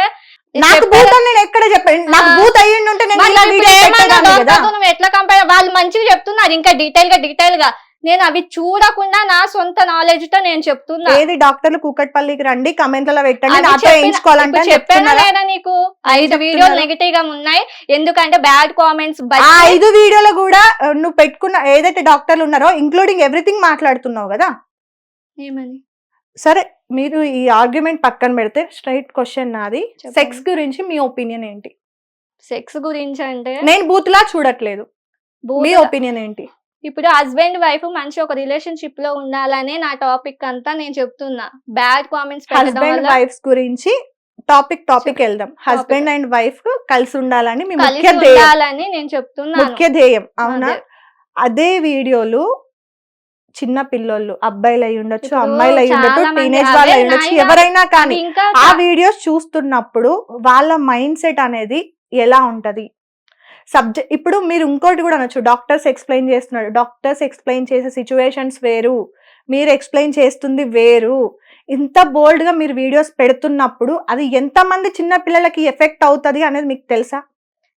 ఇది నాకు చెప్పేది- భూతం నేను ఎక్కడ చెప్పాను? నాకు ఆ. భూత అయ్యి ఉంటే నేను మరి ఇలా ఇప్పుడు వీడియో ఏమన్నా పెట్టేదాన్ని కదా. డాక్టర్తో నువ్వు ఎట్లా కంపేర్? వాళ్ళు మంచిగా చెప్తున్నారు ఇంకా డీటెయిల్ గా. నేను అవి చూడకుండా నా సొంత నాలెడ్జ్ తో నేను చెప్తున్నా. ఏది డాక్టర్లు కూకట్పల్లికి రండి, కమెంట్లలో పెట్టండి, అవి నాతో చెప్పిన- వేయించుకోవాలంటే ఇప్పుడు చెప్పానా చెప్తున్నారా? లేదా నీకు? 5 చెప్తున్నారా? వీడియోలు నెగిటివ్ గా ఉన్నాయి. ఎందుకంటే బ్యాడ్ కామెంట్స్ ఆ 5 వీడియోలో కూడా నువ్వు పెట్టుకున్న ఏదైతే డాక్టర్లు ఉన్నారో ఇంక్లూడింగ్ ఎవ్రీథింగ్ మాట్లాడుతున్నావు కదా. ఏమని సరే, మీరు ఈ ఆర్గ్యుమెంట్ పక్కన పెడితే స్ట్రైట్ క్వశ్చన్ నాది, చెప్పండి. సెక్స్ గురించి మీ ఒపీనియన్ ఏంటి? సెక్స్ గురించి అంటే నేను బూత్లా చూడట్లేదు, మీ బూతుల- ఒపీనియన్ ఏంటి? ఇప్పుడు హస్బెండ్ వైఫ్ మంచి ఒక రిలేషన్షిప్ లో ఉండాలని నా టాపిక్ అంతా నేను చెప్తున్నా. బ్యాడ్ కామెంట్స్ పెట్టడం హస్బెండ్ వల్ల వైఫ్స్ గురించి టాపిక్ వెళ్దాం. హస్బెండ్ అండ్ వైఫ్ కలిసి ఉండాలని మీ కలిసి ముఖ్య ధ్యేయం. ఉండాలని నేను చెప్తున్నాను. ముఖ్య ధ్యేయం అవునా? అదే. అదే వీడియోలు చిన్న పిల్లోళ్ళు, అబ్బాయిలు అయి ఉండొచ్చు, ఇప్పుడు అమ్మాయిలు అయి ఉండొచ్చు, చాలా మంది టీనేజ్ వాళ్ళు అయి అవే ఉండొచ్చు, నాయనా ఎవరైనా కానీ అవి ఇంకా ఆ వీడియోస్ చూస్తున్నప్పుడు వాళ్ళ మైండ్ సెట్ అనేది ఎలా ఉంటది? సబ్జెక్ట్ ఇప్పుడు మీరు ఇంకోటి కూడా అనొచ్చు, డాక్టర్స్ ఎక్స్ప్లెయిన్ చేస్తున్నాడు, డాక్టర్స్ ఎక్స్ప్లెయిన్ చేసే సిచ్యువేషన్స్ వేరు, మీరు ఎక్స్ప్లెయిన్ చేస్తుంది వేరు. ఇంత బోల్డ్ గా మీరు వీడియోస్ పెడుతున్నప్పుడు అది ఎంత మంది చిన్న పిల్లలకి ఎఫెక్ట్ అవుతది అనేది మీకు తెలుసా?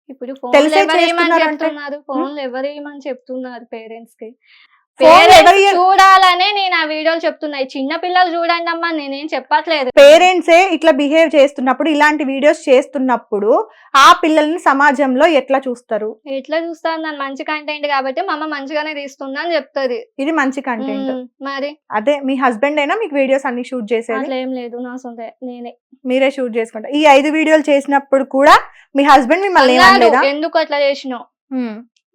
ఇప్పుడు తెలిసే ఫోన్ ఎవరేమని చేస్తున్నారంటే? చెప్తున్నారు? ఫోన్లు ఎవరేమని చెప్తున్నారు పేరెంట్స్ కి? ఫోన్ ఎవరి చూడాలనే నేను ఆ వీడియోలు చెప్తున్నా. ఈ చిన్న పిల్లలు చూడండి అమ్మా, నేనేం చెప్పట్లేదు. పేరెంట్సే ఇట్లా బిహేవ్ చేస్తున్నప్పుడు, ఇలాంటి వీడియోస్ చేస్తున్నప్పుడు ఆ పిల్లల్ని సమాజంలో ఎట్లా చూస్తారు? ఎట్లా చూస్తాను? నన్ను మంచి కంటెంట్ కాబట్టి మా అమ్మ మంచిగానే తీస్తుందా అని చెప్తుంది. ఇది మంచి కంటెంట్. మరి అదే మీ హస్బెండ్ అయినా మీకు వీడియోస్ అన్ని షూట్ చేసేది? అట్లా ఏం లేదు, నా సొంత నేనే. మీరే షూట్ చేసుకుంటారు. ఈ 5 వీడియోలు చేసినప్పుడు కూడా మీ హస్బెండ్ మిమ్మల్ని అన్నాడు, ఏమనలేదా? ఎందుకు అట్లా చేసినావు,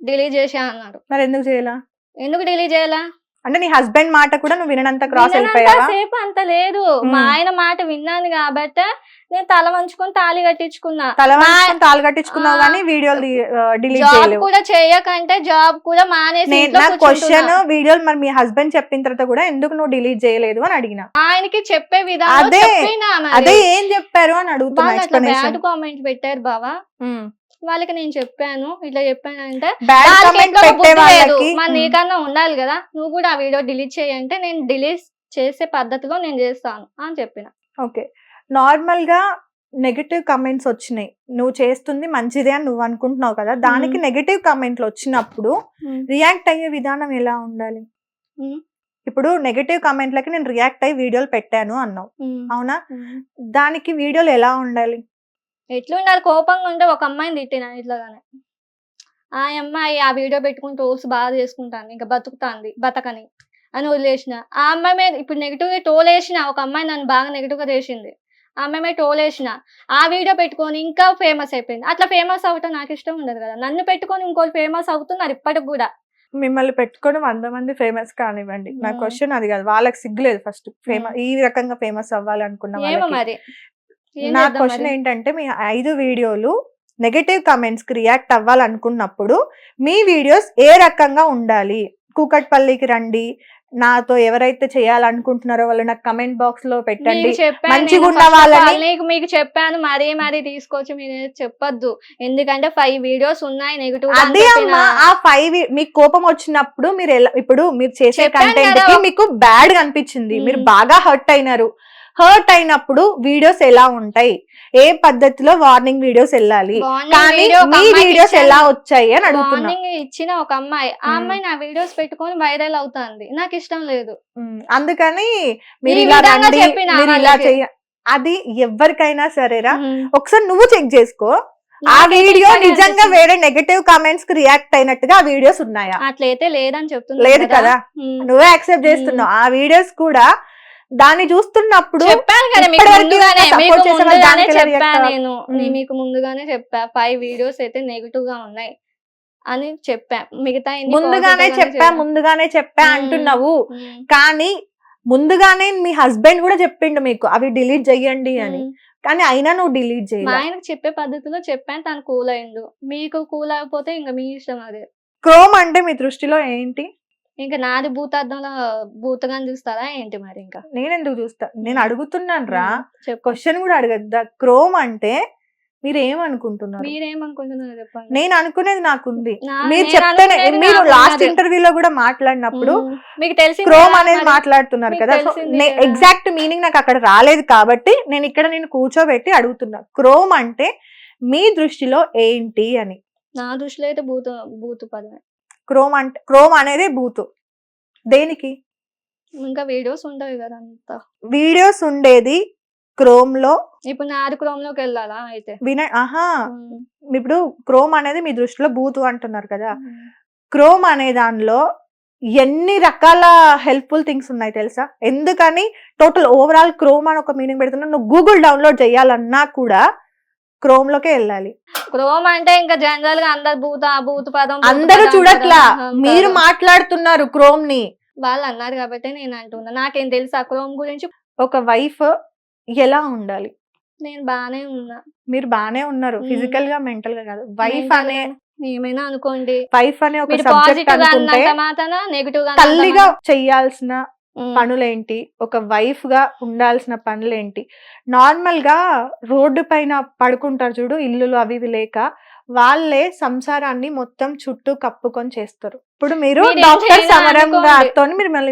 డిలీట్ చేసా అన్నాడు. మరి ఎందుకు చేయాల? ఎందుకు డిలీట్ చేయాలా? అంటే నీ హస్బెండ్ మాట కూడా నువ్వు వినంత క్రాస్ అయిపోయావా? సేపు అంత లేదు, మా ఆయన మాట విన్నాను కాబట్టి నేను తల వంచుకొని తాళి కట్టించుకున్నా. తల వంచుకొని తాళి కట్టించుకున్నావు కానీ వీడియోలు డిలీట్ జాబ్ చేయలేవు. కూడా చేయకంటే జాబ్ కూడా మానేసి ఇంట్లో నా క్వశ్చన్ కూర్చుంటున్నా. వీడియోలు మరి మీ హస్బెండ్ చెప్పిన తర్వాత కూడా ఎందుకు నువ్వు డిలీట్ చేయలేదు అని అడిగిన. ఆయనకి చెప్పే విధానం అదే చెప్పినా మరి. అదే ఏం చెప్పారు అని అడుగుతున్నా. వాళ్ళు అట్లా explanation. బ్యాడ్ కామెంట్ పెట్టారు బావా, వాళ్ళకి నేను చెప్పాను ఇట్లా చెప్పానంటే బ్యాడ్ వాళ్ళకి కామెంట్ ఎట్లా పెట్టే బుద్ధి లేదు, వాళ్ళకి మరి నీకన్నా ఉండాలి కదా, నువ్వు కూడా ఆ వీడియో డిలీట్ చేయంటే నేను డిలీట్ చేసే పద్ధతిలో నేను చేస్తాను అని చెప్పిన. ఓకే, నార్మల్ గా నెగటివ్ కమెంట్స్ వచ్చినాయి, నువ్వు చేస్తుంది మంచిదే అని నువ్వు అనుకుంటున్నావు కదా, దానికి నెగటివ్ కమెంట్లు వచ్చినప్పుడు రియాక్ట్ అయ్యే విధానం ఎలా ఉండాలి? ఇప్పుడు నెగటివ్ కమెంట్లకి నేను రియాక్ట్ అయ్యి వీడియోలు పెట్టాను అన్నావు, అవునా? దానికి వీడియోలు ఎలా ఉండాలి? ఎట్లుండాలి, కోపంగా ఉంటే ఒక అమ్మాయిని తిట్టినా ఇట్లాగానే, ఆ అమ్మాయి ఆ వీడియో పెట్టుకుని టోల్స్ బాగా చేసుకుంటాను ఇంకా బతకని అని వదిలేసిన. ఆ అమ్మాయి మీద ఇప్పుడు నెగిటివ్ గా టోల్ వేసిన, ఒక అమ్మాయి నన్ను బాగా నెగిటివ్ గా చేసింది, ఆ అమ్మాయి మీద టోల్ వేసిన, ఆ వీడియో పెట్టుకొని ఇంకా ఫేమస్ అయిపోయింది. అట్లా ఫేమస్ అవటం నాకు ఇష్టం ఉండదు కదా, నన్ను పెట్టుకొని ఇంకోటి ఫేమస్ అవుతున్నారు ఇప్పటికి కూడా. మిమ్మల్ని పెట్టుకొని 100 మంది ఫేమస్ కానివ్వండి, నా క్వశ్చన్ అది కాదు. వాళ్ళకి సిగ్గులేదు ఫస్ట్ ఫేమస్ ఈ రకంగా ఫేమస్ అవ్వాలి అనుకున్న ఏమో వాళ్ళకి. మరి ఏం నా చేద్దాం క్వశ్చన్ మరి? ఏంటంటే, మీ 5 వీడియోలు నెగటివ్ కమెంట్స్ కి రియాక్ట్ అవ్వాలనుకున్నప్పుడు మీ వీడియోస్ ఏ రకంగా ఉండాలి? కూకట్పల్లికి రండి, నాతో ఎవరైతే చేయాలనుకుంటున్నారో వాళ్ళు నాకు కమెంట్ బాక్స్ లో పెట్టండి, మీకు చెప్పాను మంచిగా నేను ఉన్న first of all, వాళ్ళని మీకు చెప్పాను మరీ తీసుకొచ్చి మీరు చెప్పొద్దు, ఎందుకంటే 5 వీడియోస్ ఉన్నాయి నెగిటివ్. అదే అమ్మా, ఆ 5 మీకు కోపం వచ్చినప్పుడు మీరు ఇప్పుడు మీరు చేసే చెప్పాను కంటెంట్ కదా. కి మీకు బ్యాడ్ గా అనిపించింది, మీరు బాగా హర్ట్ అయినారు. హర్ట్ అయినప్పుడు వీడియోస్ ఎలా ఉంటాయి, ఏ పద్ధతిలో వార్నింగ్ వీడియోస్ వెళ్ళాలి, కానీ మీ వీడియోస్ ఎలా వచ్చాయి అని అడుగుతున్నా. వార్నింగ్ ఇచ్చిన ఒక అమ్మాయి, ఆ అమ్మాయి నా వీడియోస్ పెట్టుకొని వైరల్ అవుతుంది, నాకు ఇష్టం లేదు. అందుకని మీరు ఈ ఇలా విధంగా రండి, చెప్పిన మీరు ఇలా వాళ్ళకి. చెయ్య, అది ఎవరికైనా సరేరా. ఉమ్. ఒకసారి నువ్వు చెక్ చేసుకో, ఆ నాకైతే వీడియో ఇట్లానే నిజంగా అనిపించింది. వేరే నెగటివ్ కామెంట్స్ కి రియాక్ట్ అయినట్టుగా ఆ వీడియోస్ ఉన్నాయా? అట్లయితే లేదని చెప్తున్నా లేదు కదా, నువ్వే యాక్సెప్ట్ చేస్తున్నావు. ఆ వీడియోస్ కూడా దాన్ని చూస్తున్నప్పుడు చెప్పాను కదా మీకు ఇప్పటివరకు ముందుగానే, support మీకు చేసే వాళ్ళు ముందుగానే దానికి ఎలా react చెప్పా అవ్వాలి? నేను మీకు ముందుగానే చెప్పా 5 వీడియోస్ అయితే నెగిటివ్ గా ఉన్నాయి అని చెప్పా, మిగతా ముందుగానే చెప్పా అంటున్నావు, కానీ ముందుగానే మీ హస్బెండ్ కూడా చెప్పిండు మీకు అవి డిలీట్ చెయ్యండి అని, కానీ అయినా నువ్వు డిలీట్ మా చేయాలి. ఆయనకు చెప్పే పద్ధతిలో చెప్పాను, తను కూల్ అయిండు. మీకు కూల్ అయిపోతే ఇంకా మీ ఇష్టం అదే. క్రోమ్ అంటే మీ దృష్టిలో ఏంటి? ఇంకా నాది భూతార్థంలో భూతగాని చూస్తారా ఏంటి మరి? ఇంకా నేను ఎందుకు చూస్తా, నేను అడుగుతున్నాను రా, చెప్పు, క్వశ్చన్ కూడా అడగద్దా? క్రోమ్ అంటే మీరు ఏమనుకుంటున్నారు? మీరేమనుకుంటున్నారు చెప్పండి. నేను అనుకునేది నాకుంది, నా- మీరు నేను చెప్తేనే. అనుకునేది మీరు నాకు లాస్ట్ ఉన్నది. ఇంటర్వ్యూలో కూడా మాట్లాడినప్పుడు మీకు తెలిసింది క్రోమ్ కదా అనేది మరి. మాట్లాడుతున్నారు మీకు కదా, సో తెలిసింది కదా. ఎగ్జాక్ట్ మీనింగ్ నాకు అక్కడ రాలేదు కాబట్టి నేను ఇక్కడ కూర్చోబెట్టి అడుగుతున్నా, క్రోమ్ అంటే మీ దృష్టిలో ఏంటి అని. నా దృష్టిలో అయితే భూతు పదమే. క్రోమ్ అనేది బూతు. దేనికి? ఇంకా వీడియోస్ ఉంటాయి కదా అంతా. వీడియోస్ ఉండేది క్రోమ్ లో. ఇప్పుడు నాది క్రోమ్ లోకి వెళ్ళాలా అయితే? ఇప్పుడు క్రోమ్ అనేది మీ దృష్టిలో బూతు అంటున్నారు కదా, క్రోమ్ అనే దానిలో ఎన్ని రకాల హెల్ప్ఫుల్ థింగ్స్ ఉన్నాయి తెలుసా? ఎందుకని టోటల్ ఓవరాల్ క్రోమ్ అని ఒక మీనింగ్ పెడుతున్నా, నువ్వు గూగుల్ డౌన్లోడ్ చేయాలన్నా కూడా క్రోమ్ లోకే వెళ్ళాలి. క్రోమ్ అంటే ఇంకా జనరల్ గా అందరు భూత పదం అందరూ చూడట్లా, మీరు మాట్లాడుతున్నారు క్రోమ్ ని. వాళ్ళు అన్నారు కాబట్టి నేను అంటున్నా, నాకేం తెలుసు ఆ క్రోమ్ గురించి. ఒక వైఫ్ ఎలా ఉండాలి? నేను బానే ఉన్నా. మీరు బానే ఉన్నారు, ఫిజికల్ గా మెంటల్ గా కాదు. వైఫ్ అనే ఏమైనా అనుకోండి, వైఫ్ అనే ఒక మీరు సబ్జెక్ట్ పాజిటివ్ గా అనుకుంటే అన్నంత మాత్రాన నెగిటివ్ గా తల్లిగా చెయ్యాల్సిన పనులేంటి, ఒక వైఫ్ గా ఉండాల్సిన పనులేంటి? నార్మల్ గా రోడ్డు పైన పడుకుంటారు చూడు, ఇల్లులు అవి ఇవి లేక, వాళ్ళే సంసారాన్ని మొత్తం చుట్టూ కప్పుకొని చేస్తారు. ఇప్పుడు మీరు మీరు డాక్టర్ ఏదైనా సమరం అనుకోండి. గారితో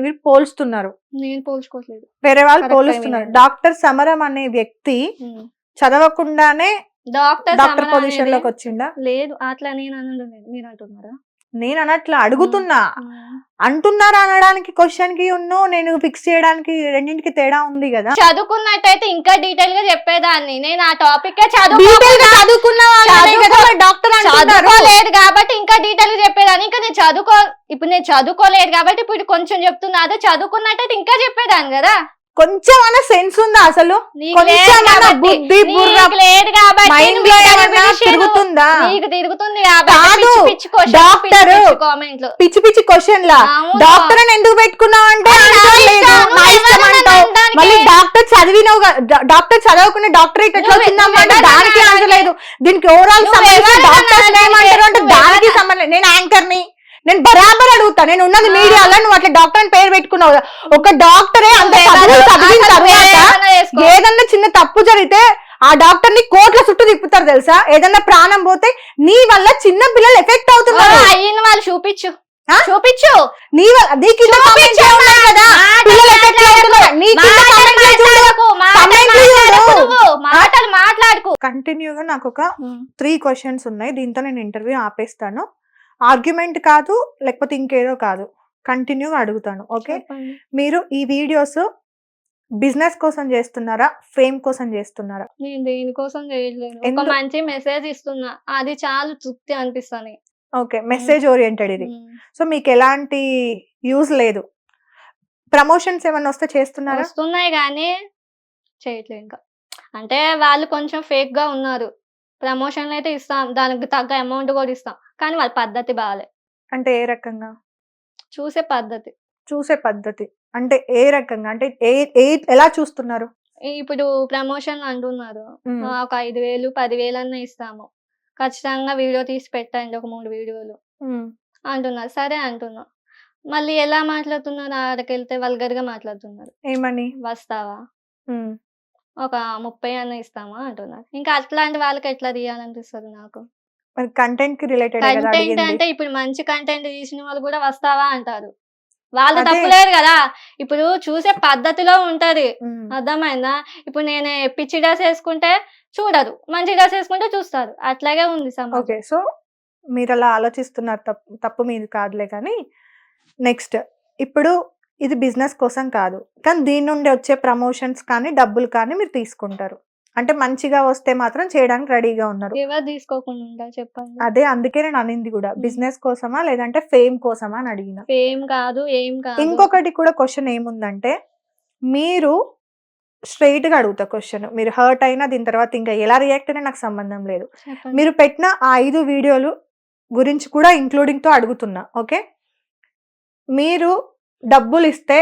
మీరు పోల్స్తున్నారు, నేను పోల్చుకోవట్లేదు. వేరే వాళ్ళు Correct పోలుస్తున్నారు. timing. డాక్టర్ సమరం అనే వ్యక్తి చదవకుండానే డాక్టర్ పొజిషన్ లోకి వచ్చిండా? లేదు, అట్లా నేను అనడం లేదు, మీరు అంటున్నారా? నేను అనట్లా, అడుగుతున్నా. అంటున్నారా అనడానికి క్వశ్చన్ కి నేను ఫిక్స్ చేయడానికి రెండింటికి తేడా ఉంది కదా. చదువుకున్నట్టయితే ఇంకా డీటెయిల్ గా చెప్పేదాన్ని, నేను ఆ టాపిక్ చదువుకోలేదు కాబట్టి ఇంకా డీటెయిల్ గా చెప్పేదాన్ని. ఇంకా ఇప్పుడు నేను చదువుకోలేదు కాబట్టి ఇప్పుడు కొంచెం చెప్తున్నా, అదే చదువుకున్నట్టయితే ఇంకా చెప్పేదాన్ని కదా. కొంచెమన్నా సెన్స్ ఉందా అసలు? నీకు లేదు కొంచెమన్నా కాబట్టి, బుద్ధి బుర్ర నీకు లేదు కాబట్టి మైండ్ నువ్వు లో ఇంటర్వ్యూ ఏమన్నా పిలిచాను. తిరుగుతుందా? నీకు తిరుగుతుంది కాబట్టి కాదు, పిచ్చి పిచ్చి questions, డాక్టర్ పిచ్చి పిచ్చి కామెంట్లు. పిచ్చి పిచ్చి క్వశ్చన్ లా అవును. డాక్టర్ అని ఎందుకు పెట్టుకున్నావు అంటే అది నా answer లేదు, ఇష్టం, నా నువ్వు ఇష్టం ఎవరు నన్ను అంటావు. అనడానికి? మళ్ళీ డాక్టర్ చదివినావు డాక్టర్ చదవకుండా డాక్టరేట్ ఎట్లా నువ్వు వచ్చిందమ్మా అంటే ఎవరు దానికి నన్ను ఆన్సర్ లేదు. దీనికి ఓవరాల్ నువ్వు సంబంధించి ఎవరు డాక్టర్స్ నన్ను ఏమంటారు అంటే నువ్వు దానికి ఎవరు? సంబంధం. నేను యాంకర్ ని, నేను బరాబర్ అడుగుతా. నేను ఉన్నది మీడియాలో, నువ్వు అట్లా డాక్టర్ అని పేరు పెట్టుకున్నావు కదా. ఒక డాక్టరే అంత చదువులు చదివిన తర్వాత ఏదన్నా చిన్న తప్పు జరిగితే ఆ డాక్టర్ ని కోట్ల చుట్టూ తిప్పుతారు తెలుసా. ఏదన్నా ప్రాణం పోతే నీ వల్ల చిన్న పిల్లలు ఎఫెక్ట్ అవుతున్నారు. అయ్యిన వాళ్ళు చూపించు, ఆ? చూపించు. నీ వల్ల నీ కింద comments ఏ ఉన్నాయి కదా, పిల్లలు ఎఫెక్ట్ అవుతున్నారు. నీ కింద comments ఏ చూడు. మాటలు మాట్లాడుకు. కంటిన్యూగా నాకు ఒక 3 క్వశ్చన్స్ ఉన్నాయి. దీంతో నేను ఇంటర్వ్యూ ఆపేస్తాను. ఆర్గ్యుమెంట్ కాదు, లేకపోతే ఇంకేదో కాదు, కంటిన్యూగా అడుగుతాను. ఓకే, మీరు ఈ వీడియోస్ బిజినెస్ కోసం చేస్తున్నారా, ఫేమ్ కోసం చేస్తున్నారా? నేను దేనికోసం చేయట్లేదు, ఒక ఎందుకు? మంచి మెసేజ్ ఇస్తున్నా, అది చాలా తృప్తి అనిపిస్తాను. ఓకే, మెసేజ్ ఓరియంటెడ్ ఇది. సో మీకు ఎలాంటి యూజ్ లేదు. ప్రమోషన్స్ ఏమన్నా వస్తే చేస్తున్నారా? వస్తున్నాయి కానీ చేయట్లేదు ఇంకా. అంటే వాళ్ళు కొంచెం ఫేక్ గా ఉన్నారు. ప్రమోషన్లు అయితే ఇస్తాం, దానికి తగ్గ అమౌంట్ కూడా ఇస్తాం, కానీ వాళ్ళ పద్ధతి బాగాలే. అంటే ఏ రకంగా? చూసే పద్ధతి. చూసే పద్ధతి అంటే ఏ రకంగా? అంటే ఎలా చూస్తున్నారు? ఇప్పుడు ప్రమోషన్ అంటున్నారు, ఒక 5,000 10,000 అన్న ఇస్తాము, ఖచ్చితంగా వీడియో తీసి పెట్టండి, ఒక 3 వీడియోలు అంటున్నారు. సరే అంటున్నా, మళ్ళీ ఎలా మాట్లాడుతున్నారు, ఆడకి వెళ్తే వల్గర్ గా మాట్లాడుతున్నారు. ఏమని? వస్తావా, ఒక 30 అన్న ఇస్తామా అంటున్నారు. ఇంకా అట్లాంటి వాళ్ళకి ఎట్లా తీయాలనిపిస్తుంది నాకు. మరి కంటెంట్ కి రిలేటెడ్ కంటెంట్ అంటే ఇప్పుడు మంచి కంటెంట్ తీసిన వాళ్ళు కూడా వస్తావా అంటారు. వాళ్ళు అదే. తప్పులేదు కదా, ఇప్పుడు చూసే పద్ధతిలో ఉంటది. అర్థమైందా? ఇప్పుడు నేను పిచ్చి డ్రెస్ వేసుకుంటే చూడరు, మంచి డ్రెస్ వేసుకుంటే చూస్తారు. అట్లాగే ఉంది సమాజం. ఓకే, సో మీరు అలా ఆలోచిస్తున్నారు, తప్పు మీది కాదులే. కానీ నెక్స్ట్, ఇప్పుడు ఇది బిజినెస్ కోసం కాదు, కానీ దీని నుండి వచ్చే ప్రమోషన్స్ కానీ డబ్బులు కానీ మీరు తీసుకుంటారు. అంటే మంచిగా వస్తే మాత్రం చేయడానికి రెడీగా ఉన్నారు. ఎవరు తీసుకోకుండా ఉంటారు చెప్పండి. అదే అందుకే నేను అనింది కూడా, బిజినెస్ కోసమా లేదంటే ఫేమ్ కోసమా అని అడిగిన. ఫేమ్ కాదు, ఏం కాదు. ఇంకొకటి కూడా క్వశ్చన్ ఏముందంటే, మీరు స్ట్రైట్ గా అడుగుతా క్వశ్చన్, మీరు హర్ట్ అయినా దీని తర్వాత ఇంకా ఎలా రియాక్ట్ అయినా నాకు సంబంధం లేదు. చెప్పండి. మీరు పెట్టిన ఆ 5 వీడియోలు గురించి కూడా ఇంక్లూడింగ్ తో అడుగుతున్నా. ఓకే, మీరు డబ్బులు ఇస్తే